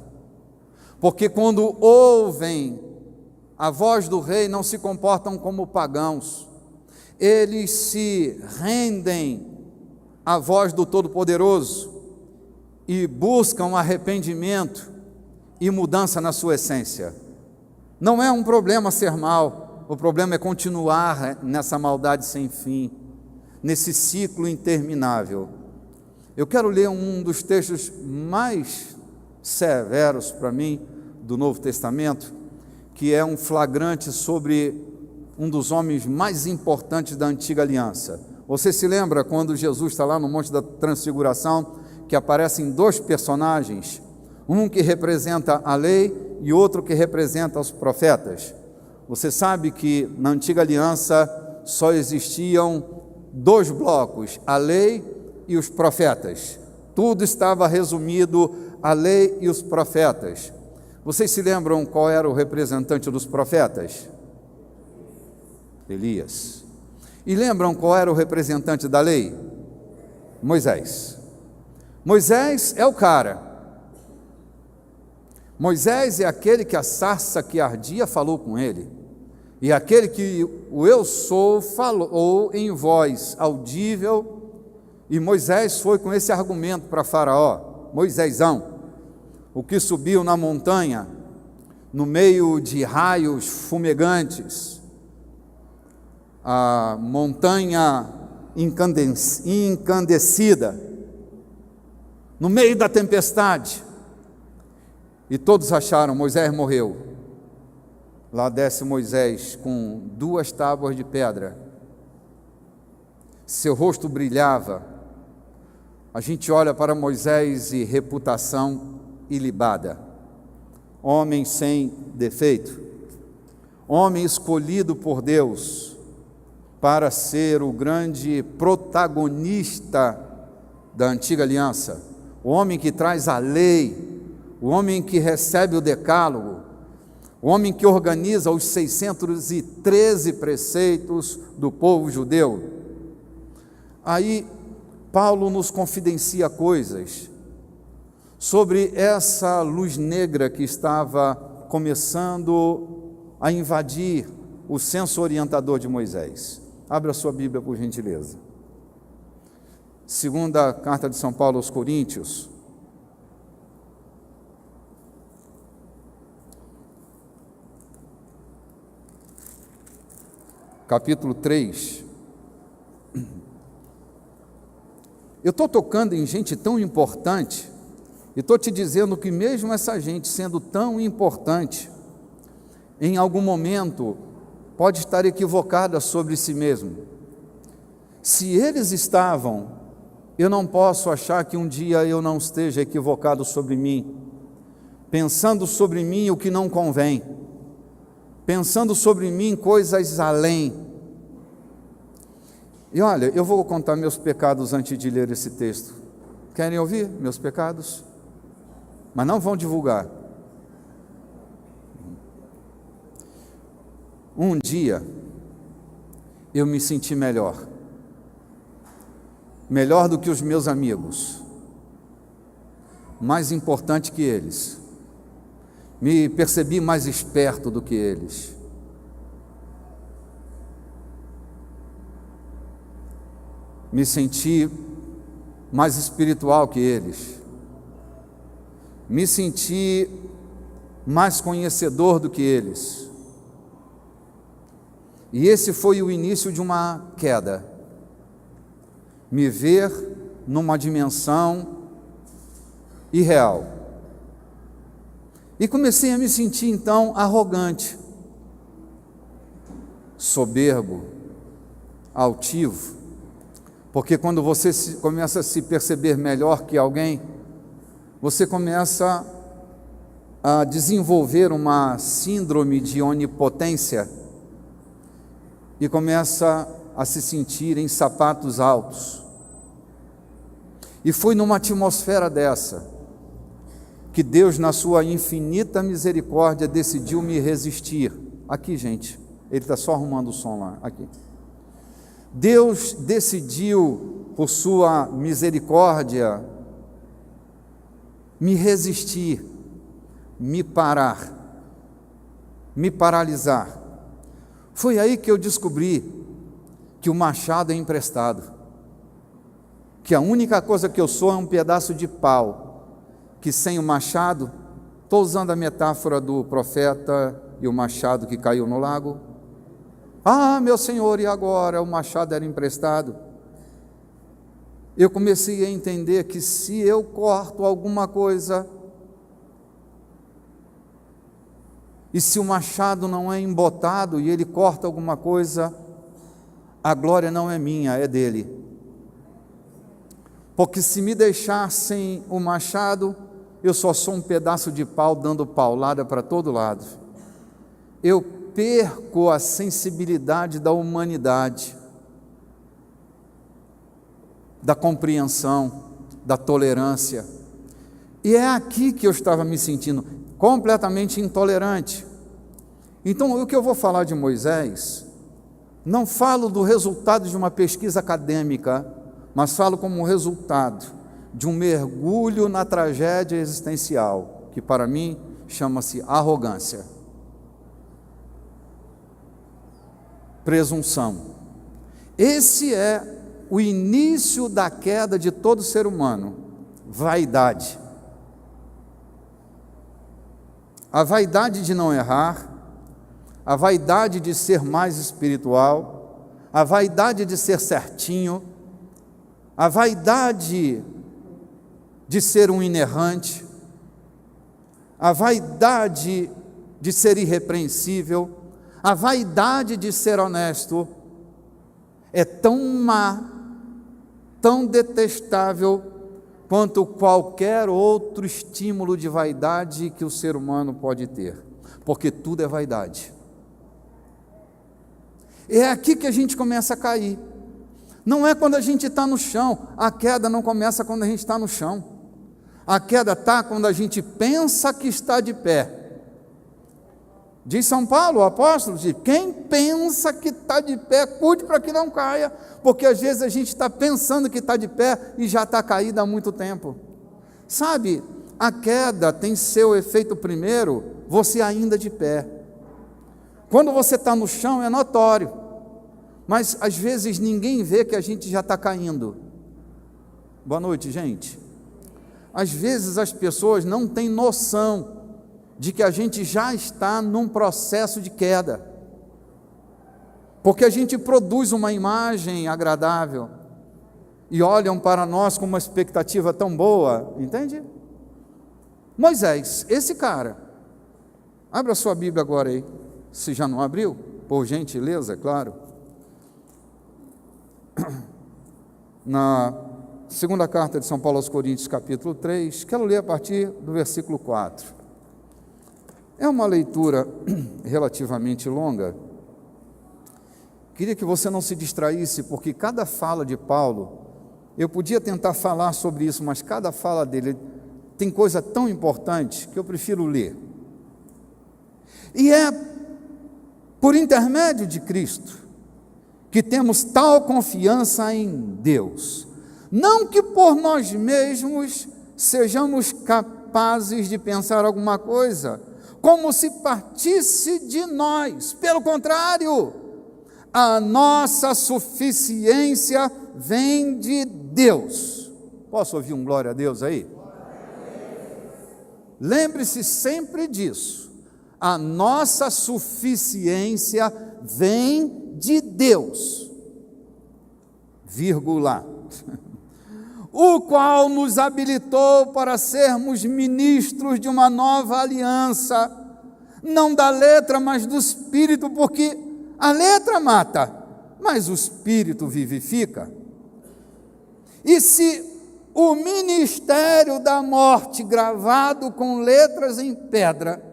Porque quando ouvem a voz do rei, não se comportam como pagãos, eles se rendem à voz do Todo-Poderoso e buscam arrependimento e mudança na sua essência. Não é um problema ser mal, o problema é continuar nessa maldade sem fim, nesse ciclo interminável. Eu quero ler um dos textos mais severos para mim do Novo Testamento, que é um flagrante sobre um dos homens mais importantes da antiga aliança. Você se lembra quando Jesus está lá no Monte da Transfiguração, que aparecem dois personagens, um que representa a lei e outro que representa os profetas? Você sabe que na antiga aliança só existiam dois blocos, a lei e os profetas. Tudo estava resumido à lei e os profetas. Vocês se lembram qual era o representante dos profetas? Elias. E lembram qual era o representante da lei? Moisés. Moisés é o cara. Moisés é aquele que a sarça que ardia falou com ele. E aquele que o eu sou falou em voz audível. E Moisés foi com esse argumento para Faraó. Moisésão, o que subiu na montanha, no meio de raios fumegantes, a montanha incandescida, no meio da tempestade, e todos acharam, Moisés morreu. Lá desce Moisés com 2 tábuas de pedra, seu rosto brilhava. A gente olha para Moisés e reputação ilibada, homem sem defeito, homem escolhido por Deus para ser o grande protagonista da antiga aliança, o homem que traz a lei, o homem que recebe o decálogo, o homem que organiza os 613 preceitos do povo judeu. Aí Paulo nos confidencia coisas sobre essa luz negra que estava começando a invadir o senso orientador de Moisés. Abra sua Bíblia, por gentileza. Segunda carta de São Paulo aos Coríntios, capítulo 3. Eu estou tocando em gente tão importante, e estou te dizendo que mesmo essa gente sendo tão importante, em algum momento pode estar equivocada sobre si mesmo. Se eles estavam, eu não posso achar que um dia eu não esteja equivocado sobre mim, pensando sobre mim o que não convém, pensando sobre mim coisas além. E olha, eu vou contar meus pecados antes de ler esse texto. Querem ouvir meus pecados? Mas não vão divulgar. Um dia eu me senti melhor do que os meus amigos, mais importante que eles, me percebi mais esperto do que eles, me senti mais espiritual que eles, me senti mais conhecedor do que eles. E esse foi o início de uma queda, me ver numa dimensão irreal. E comecei a me sentir então arrogante, soberbo, altivo, porque quando você começa a se perceber melhor que alguém, você começa a desenvolver uma síndrome de onipotência e começa a se sentir em sapatos altos. E foi numa atmosfera dessa que Deus, na sua infinita misericórdia, decidiu me resistir. Aqui, gente, ele está só arrumando o som lá, aqui. Deus decidiu, por sua misericórdia, me resistir, me parar, me paralisar. Foi aí que eu descobri que o machado é emprestado, que a única coisa que eu sou é um pedaço de pau, que sem o machado, estou usando a metáfora do profeta e o machado que caiu no lago. Ah, meu Senhor, e agora? O machado era emprestado. Eu comecei a entender que se eu corto alguma coisa, E se o machado não é embotado e ele corta alguma coisa, a glória não é minha, é dele. Porque se me deixar sem o machado, eu só sou um pedaço de pau dando paulada para todo lado. Eu perco a sensibilidade da humanidade, da compreensão, da tolerância. E é aqui que eu estava me sentindo completamente intolerante. Então, o que eu vou falar de Moisés, não falo do resultado de uma pesquisa acadêmica, mas falo como resultado de um mergulho na tragédia existencial, que para mim chama-se arrogância, presunção. Esse é o início da queda de todo ser humano, vaidade. A vaidade de não errar, a vaidade de ser mais espiritual, a vaidade de ser certinho, a vaidade de ser um inerrante, a vaidade de ser irrepreensível, a vaidade de ser honesto, é tão má, tão detestável quanto qualquer outro estímulo de vaidade que o ser humano pode ter, porque tudo é vaidade. É aqui que a gente começa a cair. Não é quando a gente está no chão, a queda não começa quando a gente está no chão. A queda está quando a gente pensa que está de pé. Diz São Paulo, o apóstolo, diz: quem pensa que está de pé, cuide para que não caia, porque às vezes a gente está pensando que está de pé e já está caído há muito tempo. Sabe, a queda tem seu efeito primeiro, você ainda de pé. Quando você está no chão é notório, mas às vezes ninguém vê que a gente já está caindo. Boa noite, gente. Às vezes as pessoas não têm noção de que a gente já está num processo de queda, porque a gente produz uma imagem agradável e olham para nós com uma expectativa tão boa, entende? Moisés, esse cara, abra sua Bíblia agora aí, se já não abriu, por gentileza, é claro, na segunda carta de São Paulo aos Coríntios, capítulo 3, quero ler a partir do versículo 4. É uma leitura relativamente longa. Queria que você não se distraísse, porque cada fala de Paulo, eu podia tentar falar sobre isso, mas cada fala dele tem coisa tão importante que eu prefiro ler. E é por intermédio de Cristo que temos tal confiança em Deus. Não que por nós mesmos sejamos capazes de pensar alguma coisa, como se partisse de nós. Pelo contrário, a nossa suficiência vem de Deus. Posso ouvir um glória a Deus aí? Lembre-se sempre disso. A nossa suficiência vem de Deus, vírgula, o qual nos habilitou para sermos ministros de uma nova aliança, não da letra, mas do Espírito, porque a letra mata, mas o Espírito vivifica. E se o ministério da morte, gravado com letras em pedra,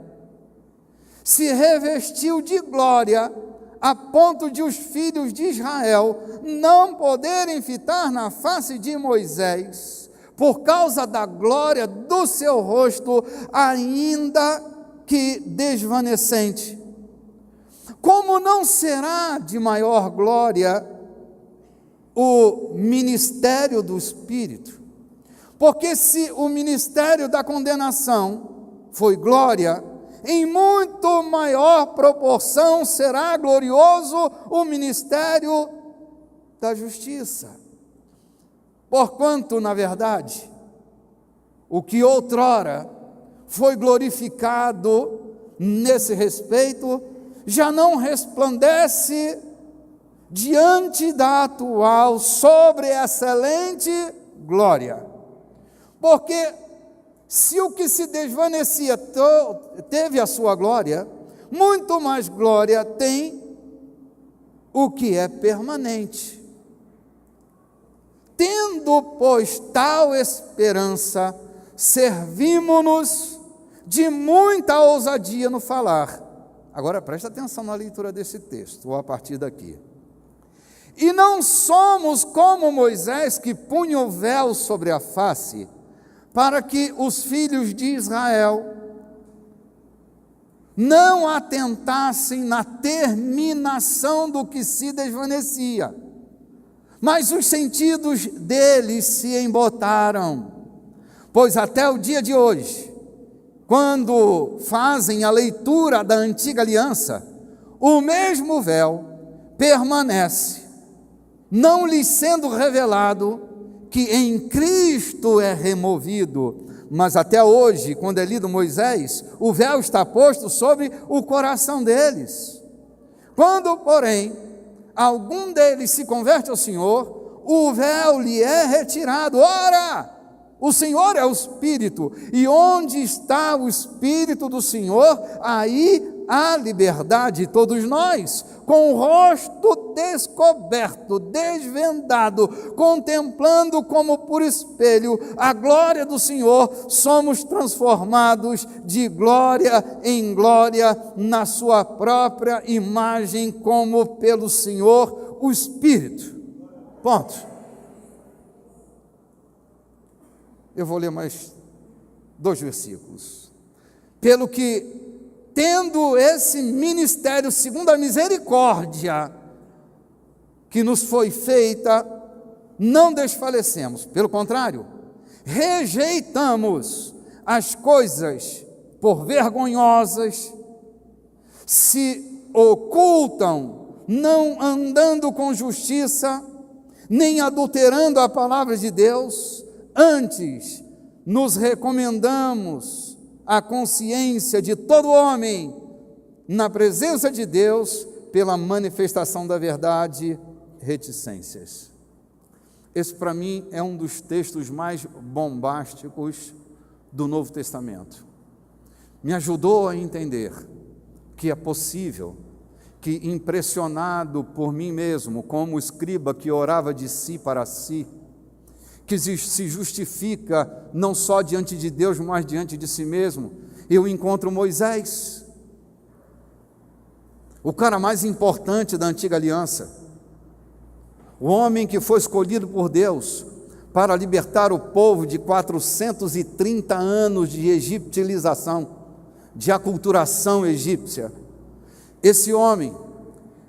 se revestiu de glória, a ponto de os filhos de Israel não poderem fitar na face de Moisés, por causa da glória do seu rosto, ainda que desvanecente. Como não será de maior glória o ministério do Espírito? Porque se o ministério da condenação foi glória, em muito maior proporção será glorioso o ministério da justiça. Porquanto, na verdade, o que outrora foi glorificado nesse respeito, já não resplandece diante da atual sobreexcelente glória. Porque se o que se desvanecia teve a sua glória, muito mais glória tem o que é permanente. Tendo, pois, tal esperança, servimo-nos de muita ousadia no falar. Agora presta atenção na leitura desse texto, ou a partir daqui. E não somos como Moisés, que punha o véu sobre a face, para que os filhos de Israel não atentassem na terminação do que se desvanecia, mas os sentidos deles se embotaram. Pois até o dia de hoje, quando fazem a leitura da antiga aliança, o mesmo véu permanece, não lhes sendo revelado que em Cristo é removido. Mas até hoje, quando é lido Moisés, o véu está posto sobre o coração deles. Quando, porém, algum deles se converte ao Senhor, o véu lhe é retirado. Ora, o Senhor é o Espírito, e onde está o Espírito do Senhor, aí há liberdade. Todos nós, com o rosto descoberto, desvendado, contemplando como por espelho a glória do Senhor, somos transformados de glória em glória na sua própria imagem, como pelo Senhor o Espírito. Ponto. Eu vou ler mais 2 versículos. Pelo que, tendo esse ministério segundo a misericórdia que nos foi feita, não desfalecemos. Pelo contrário, rejeitamos as coisas por vergonhosas, se ocultam, não andando com justiça, nem adulterando a palavra de Deus. Antes, nos recomendamos a consciência de todo homem na presença de Deus pela manifestação da verdade, reticências. Esse, para mim, é um dos textos mais bombásticos do Novo Testamento. Me ajudou a entender que é possível que, impressionado por mim mesmo, como o escriba que orava de si para si, que se justifica não só diante de Deus, mas diante de si mesmo, eu encontro Moisés, o cara mais importante da antiga aliança, o homem que foi escolhido por Deus para libertar o povo de 430 anos de egiptilização, de aculturação egípcia. Esse homem,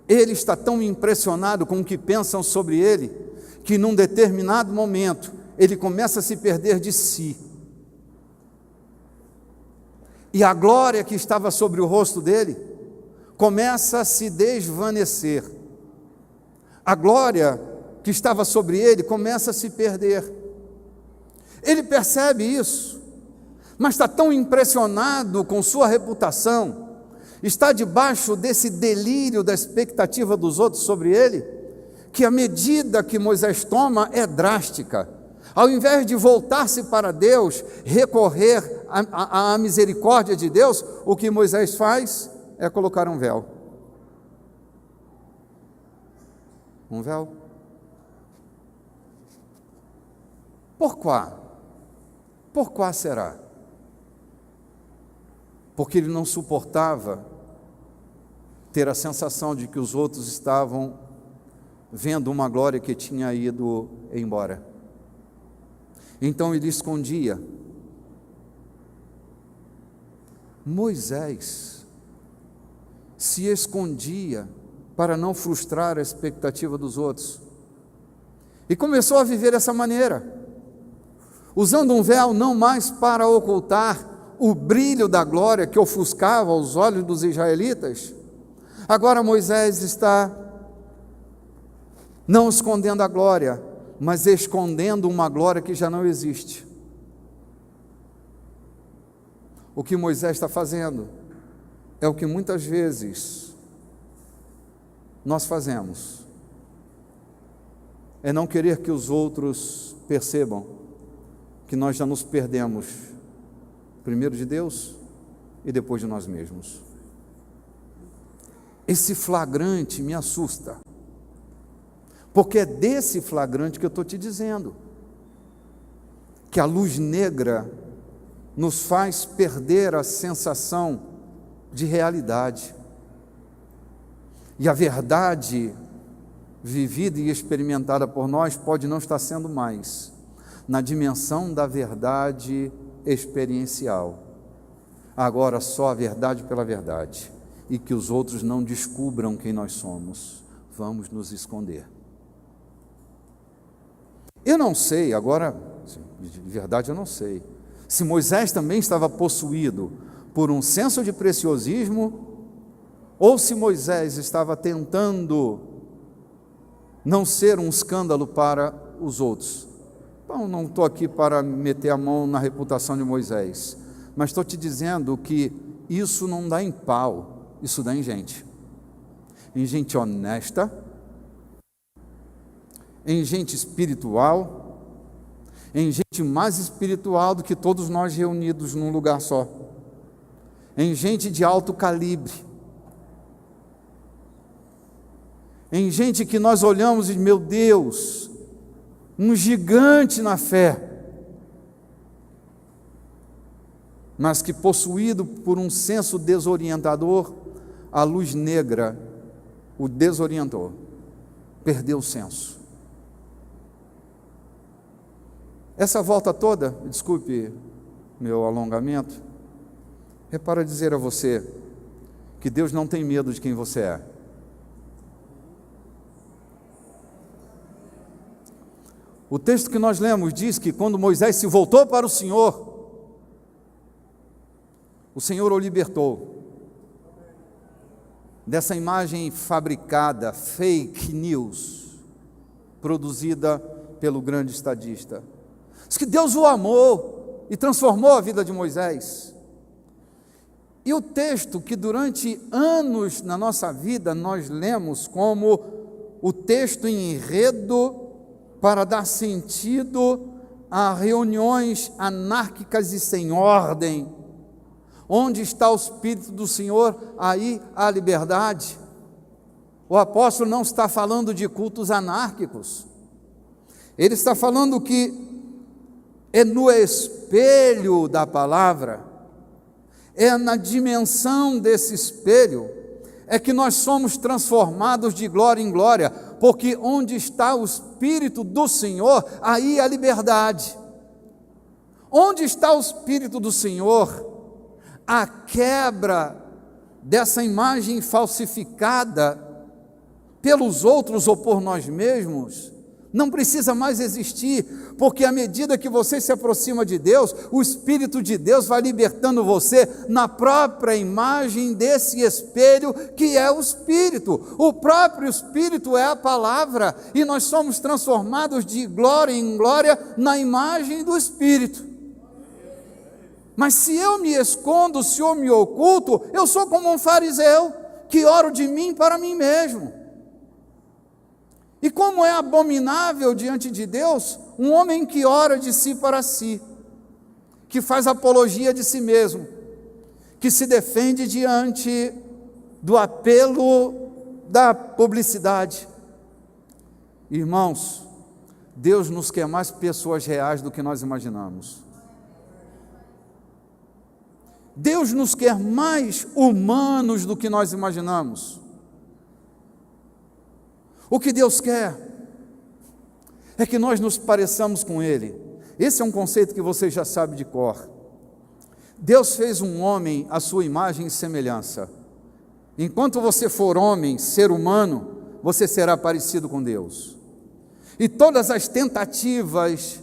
ele está tão impressionado com o que pensam sobre ele, que num determinado momento, ele começa a se perder de si. E a glória que estava sobre o rosto dele, começa a se desvanecer. A glória que estava sobre ele, começa a se perder. Ele percebe isso, mas está tão impressionado com sua reputação, está debaixo desse delírio da expectativa dos outros sobre ele, que a medida que Moisés toma é drástica. Ao invés de voltar-se para Deus, recorrer à misericórdia de Deus, o que Moisés faz é colocar um véu. Um véu. Por quê? Por quê será? Porque ele não suportava ter a sensação de que os outros estavam vendo uma glória que tinha ido embora. Então ele escondia. Moisés se escondia para não frustrar a expectativa dos outros. E começou a viver dessa maneira, usando um véu não mais para ocultar o brilho da glória que ofuscava os olhos dos israelitas. Agora Moisés está não escondendo a glória, mas escondendo uma glória que já não existe. O que Moisés está fazendo é o que muitas vezes nós fazemos, é não querer que os outros percebam que nós já nos perdemos, primeiro de Deus e depois de nós mesmos. Esse flagrante me assusta, porque é desse flagrante que eu estou te dizendo, que a luz negra nos faz perder a sensação de realidade, e a verdade vivida e experimentada por nós pode não estar sendo mais na dimensão da verdade experiencial, agora só a verdade pela verdade, e que os outros não descubram quem nós somos. Vamos nos esconder. Eu não sei, agora, de verdade eu não sei, se Moisés também estava possuído por um senso de preciosismo, ou se Moisés estava tentando não ser um escândalo para os outros. Então, não estou aqui para meter a mão na reputação de Moisés, mas estou te dizendo que isso não dá em pau, isso dá em gente honesta, em gente espiritual, em gente mais espiritual do que todos nós reunidos num lugar só, em gente de alto calibre, em gente que nós olhamos e, meu Deus, um gigante na fé, mas que, possuído por um senso desorientador, a luz negra o desorientou, perdeu o senso. Essa volta toda, desculpe meu alongamento, é para dizer a você que Deus não tem medo de quem você é. O texto que nós lemos diz que quando Moisés se voltou para o Senhor o libertou dessa imagem fabricada, fake news, produzida pelo grande estadista. Diz que Deus o amou e transformou a vida de Moisés. E o texto que durante anos na nossa vida nós lemos como o texto em enredo para dar sentido a reuniões anárquicas e sem ordem. Onde está o Espírito do Senhor, aí há liberdade. O apóstolo não está falando de cultos anárquicos, ele está falando que é no espelho da palavra, é na dimensão desse espelho, é que nós somos transformados de glória em glória, porque onde está o Espírito do Senhor, aí há liberdade. Onde está o Espírito do Senhor, a quebra dessa imagem falsificada pelos outros ou por nós mesmos não precisa mais existir, porque à medida que você se aproxima de Deus, o Espírito de Deus vai libertando você na própria imagem desse espelho que é o Espírito. O próprio Espírito é a palavra, e nós somos transformados de glória em glória na imagem do Espírito. Mas se eu me escondo, se eu me oculto, eu sou como um fariseu, que oro de mim para mim mesmo. E como é abominável diante de Deus, um homem que ora de si para si, que faz apologia de si mesmo, que se defende diante do apelo da publicidade. Irmãos, Deus nos quer mais pessoas reais do que nós imaginamos. Deus nos quer mais humanos do que nós imaginamos. O que Deus quer é que nós nos pareçamos com Ele. Esse é um conceito que você já sabe de cor. Deus fez um homem à sua imagem e semelhança. Enquanto você for homem, ser humano, você será parecido com Deus. E todas as tentativas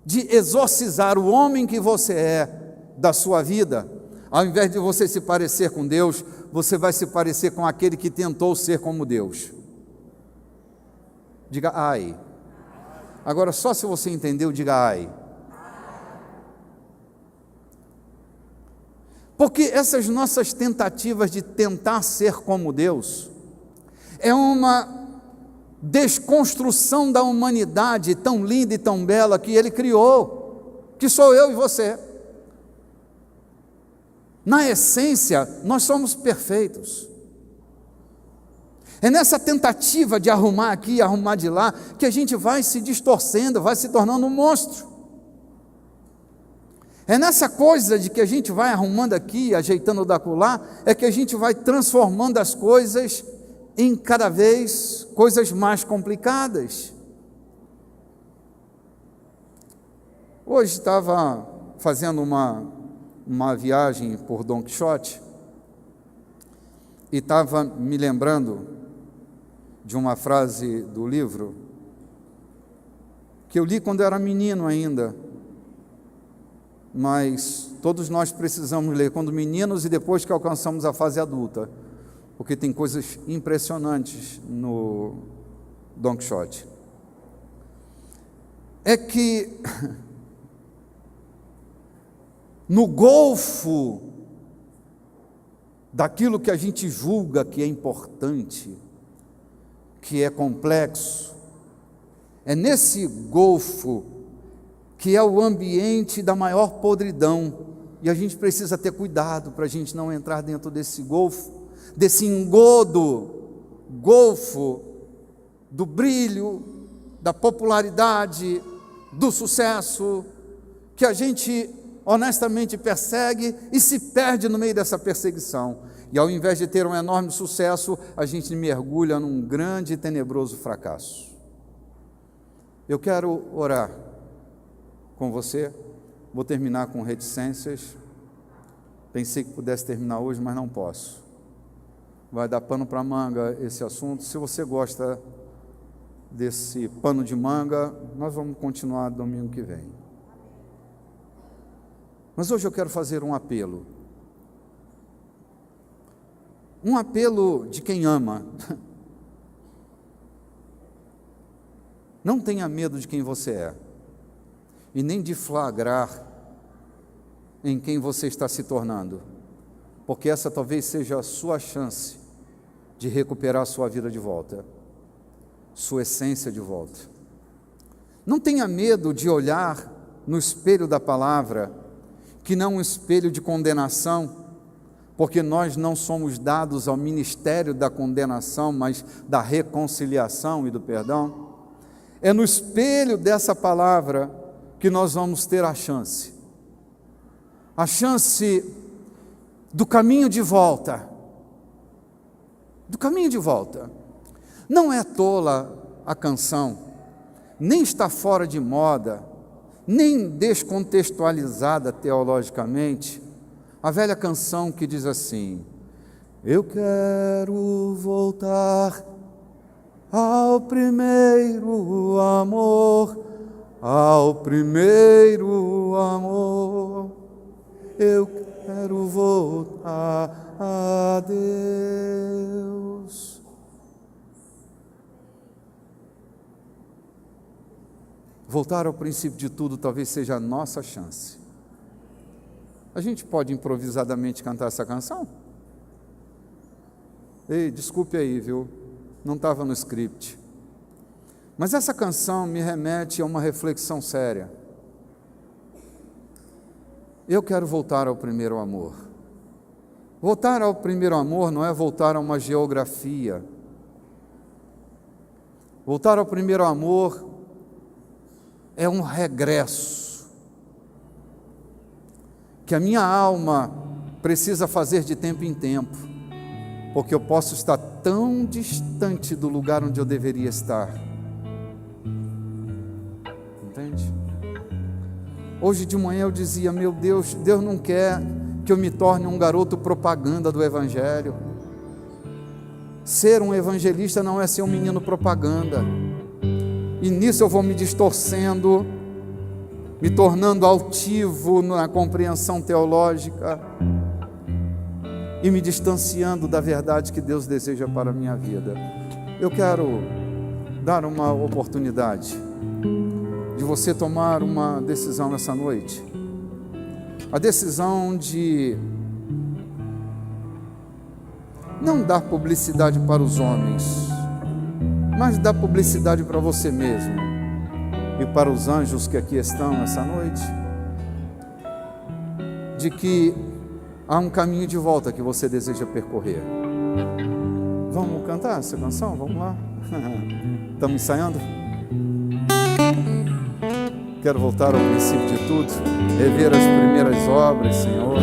de exorcizar o homem que você é da sua vida, ao invés de você se parecer com Deus, você vai se parecer com aquele que tentou ser como Deus. Diga ai. Agora, só se você entendeu, diga ai. Porque essas nossas tentativas de tentar ser como Deus é uma desconstrução da humanidade tão linda e tão bela que Ele criou, que sou eu e você. Na essência, nós somos perfeitos. É nessa tentativa de arrumar aqui e arrumar de lá que a gente vai se distorcendo, vai se tornando um monstro. É nessa coisa de que a gente vai arrumando aqui, ajeitando da acolá, é que a gente vai transformando as coisas em cada vez coisas mais complicadas. Hoje estava fazendo uma viagem por Dom Quixote e estava me lembrando de uma frase do livro que eu li quando eu era menino ainda, mas todos nós precisamos ler quando meninos e depois que alcançamos a fase adulta, porque tem coisas impressionantes no Dom Quixote. É que no golfo daquilo que a gente julga que é importante, que é complexo, é nesse golfo que é o ambiente da maior podridão, e a gente precisa ter cuidado para a gente não entrar dentro desse golfo, desse golfo do brilho, da popularidade, do sucesso, que a gente honestamente persegue e se perde no meio dessa perseguição. E ao invés de ter um enorme sucesso, a gente mergulha num grande e tenebroso fracasso. Eu quero orar com você, vou terminar com reticências. Pensei que pudesse terminar hoje, mas não posso. Vai dar pano para manga esse assunto. Se você gosta desse pano de manga, nós vamos continuar domingo que vem. Mas hoje eu quero fazer um apelo. Um apelo de quem ama. Não tenha medo de quem você é, e nem de flagrar em quem você está se tornando, porque essa talvez seja a sua chance de recuperar a sua vida de volta, sua essência de volta. Não tenha medo de olhar no espelho da palavra, que não um espelho de condenação, porque nós não somos dados ao ministério da condenação, mas da reconciliação e do perdão. É no espelho dessa palavra que nós vamos ter a chance do caminho de volta. Do caminho de volta. Não é tola a canção, nem está fora de moda, nem descontextualizada teologicamente, a velha canção que diz assim: eu quero voltar ao primeiro amor, ao primeiro amor, eu quero voltar a Deus. Voltar ao princípio de tudo talvez seja a nossa chance. A gente pode improvisadamente cantar essa canção? Ei, desculpe aí, viu? Não estava no script. Mas essa canção me remete a uma reflexão séria. Eu quero voltar ao primeiro amor. Voltar ao primeiro amor não é voltar a uma geografia. Voltar ao primeiro amor é um regresso que a minha alma precisa fazer de tempo em tempo, porque eu posso estar tão distante do lugar onde eu deveria estar. Entende? Hoje de manhã eu dizia: meu Deus, Deus não quer que eu me torne um garoto propaganda do Evangelho. Ser um evangelista não é ser um menino propaganda. E nisso eu vou me distorcendo, me tornando altivo na compreensão teológica e me distanciando da verdade que Deus deseja para a minha vida. Eu quero dar uma oportunidade de você tomar uma decisão nessa noite. A decisão de não dar publicidade para os homens, mas dar publicidade para você mesmo e para os anjos que aqui estão essa noite, de que há um caminho de volta que você deseja percorrer. Vamos cantar essa canção? Vamos lá. Estamos ensaiando? Quero voltar ao princípio de tudo, rever as primeiras obras, Senhor.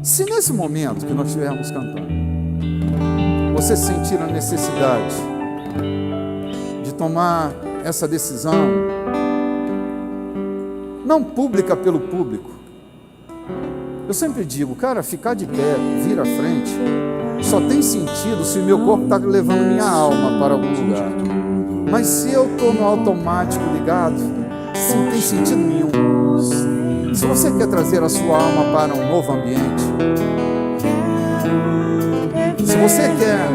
Se nesse momento que nós estivermos cantando, você sentir a necessidade de tomar essa decisão, não pública pelo público. Eu sempre digo, cara, ficar de pé, vir à frente, só tem sentido se o meu corpo está levando minha alma para algum lugar. Mas se eu estou no automático ligado, não tem sentido nenhum. Se você quer trazer a sua alma para um novo ambiente, se você quer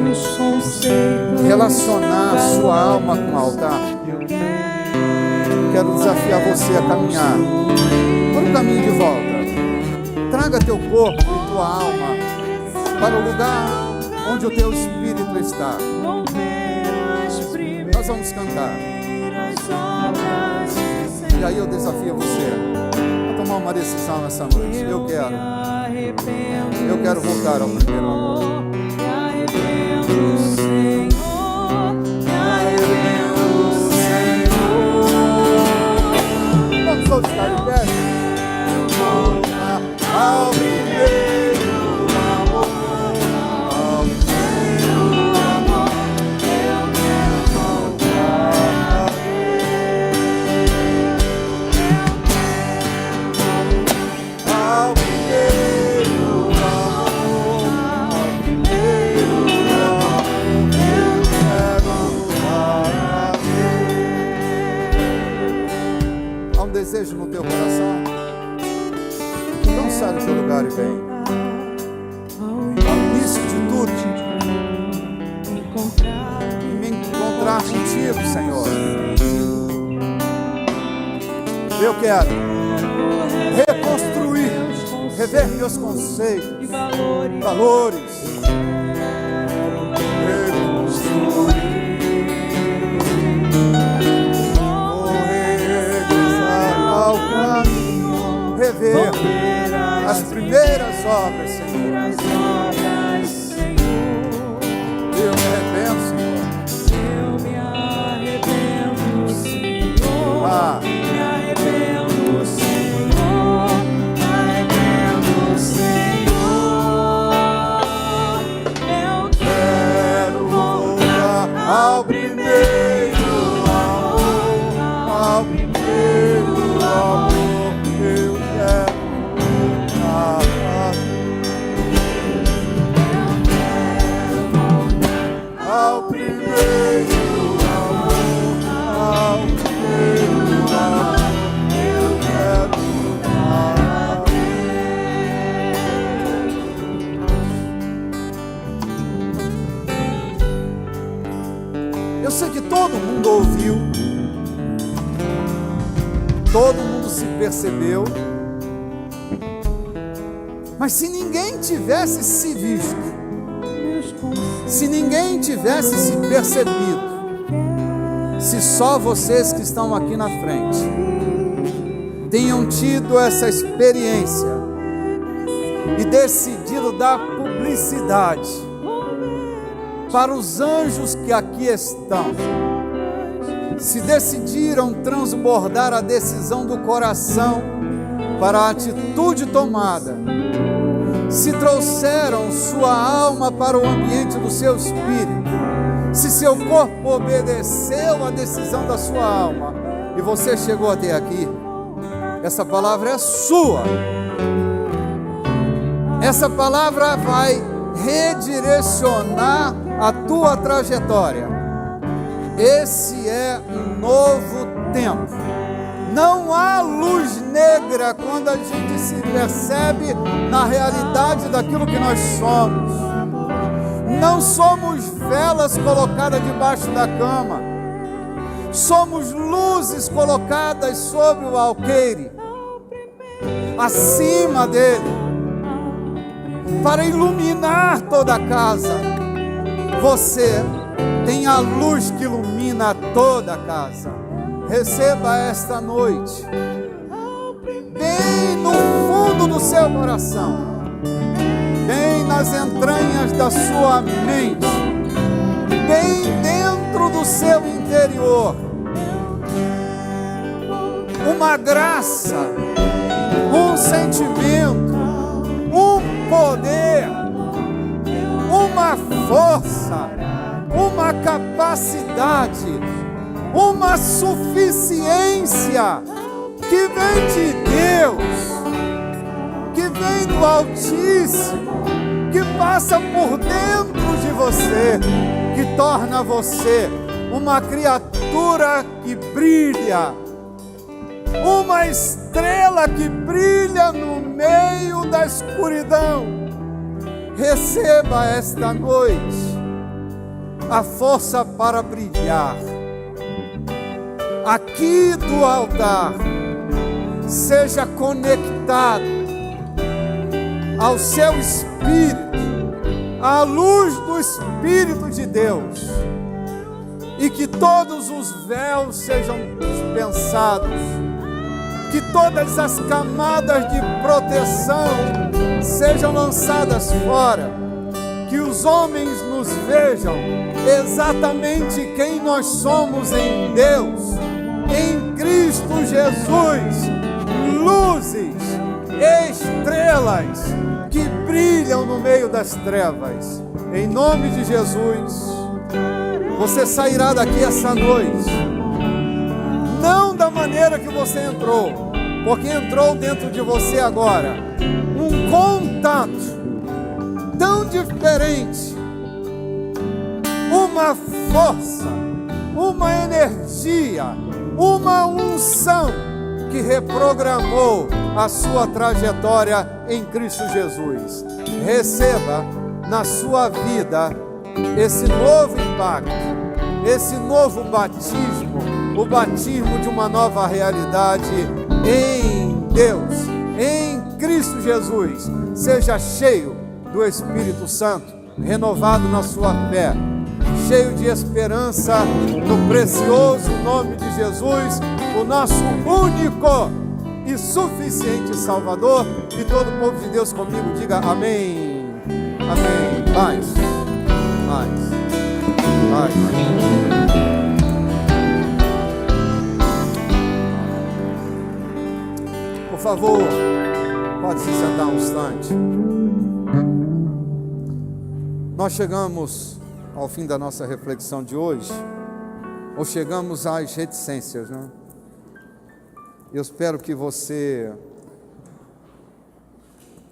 relacionar a sua alma com o altar, quero desafiar você a caminhar para o caminho de volta. Traga teu corpo e tua alma para o lugar onde o teu espírito está. Nós vamos cantar. E aí eu desafio você a tomar uma decisão nessa noite. Eu quero voltar ao primeiro amor. Vamos todos ficar de pé. Ao primeiro amor, ao primeiro amor, eu quero voltar. Ao primeiro amor, ao primeiro amor, eu quero voltar. Há um desejo no teu coração? Sai do teu lugar e vem. Ao início de tudo, me encontrar contigo, Senhor. Eu quero reconstruir, rever meus conceitos, valores. Vou regressar ao caminho, rever as primeiras obras, Senhor. Eu me arrependo, Senhor. Eu me arrependo, Senhor. Me arrependo, Senhor. Me arrependo, Senhor. Eu quero voltar ao primeiro amor, ao primeiro amor. Eu quero ao primeiro amor, ao primeiro amor, eu quero voltar. Eu sei que todo mundo ouviu, todo mundo se percebeu, mas se ninguém tivesse se visto, se ninguém tivesse se percebido, se só vocês que estão aqui na frente tenham tido essa experiência e decidido dar publicidade para os anjos que aqui estão, se decidiram transbordar a decisão do coração para a atitude tomada, se trouxeram sua alma para o ambiente do seu espírito, se seu corpo obedeceu à decisão da sua alma e você chegou até aqui, essa palavra é sua. Essa palavra vai redirecionar a tua trajetória. Esse é um novo tempo. Não há luz negra quando a gente se percebe na realidade daquilo que nós somos. Não somos velas colocadas debaixo da cama. Somos luzes colocadas sobre o alqueire, acima dele, para iluminar toda a casa. Você tem a luz que ilumina toda a casa. Receba esta noite, bem no fundo do seu coração, bem na nas entranhas da sua mente, bem dentro do seu interior, uma graça, um sentimento, um poder, uma força, uma capacidade, uma suficiência que vem de Deus, que vem do Altíssimo, que passa por dentro de você, que torna você uma criatura que brilha, uma estrela que brilha no meio da escuridão. Receba esta noite a força para brilhar. Aqui do altar, seja conectado ao seu espírito, à luz do Espírito de Deus, e que todos os véus sejam dispensados, que todas as camadas de proteção sejam lançadas fora, que os homens nos vejam exatamente quem nós somos em Deus, em Cristo Jesus, luzes, estrelas que brilham no meio das trevas. Em nome de Jesus, você sairá daqui essa noite, não da maneira que você entrou, porque entrou dentro de você agora um contato tão diferente, uma força, uma energia, uma unção que reprogramou a sua trajetória em Cristo Jesus. Receba na sua vida esse novo impacto, esse novo batismo, o batismo de uma nova realidade em Deus, em Cristo Jesus. Seja cheio do Espírito Santo, renovado na sua fé, cheio de esperança no precioso nome de Jesus, o nosso único e suficiente Salvador. E todo o povo de Deus comigo diga amém, amém. Mais. Por favor, pode se sentar um instante. Nós chegamos ao fim da nossa reflexão de hoje, ou chegamos às reticências, né? Eu espero que você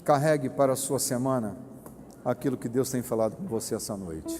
carregue para a sua semana aquilo que Deus tem falado com você essa noite.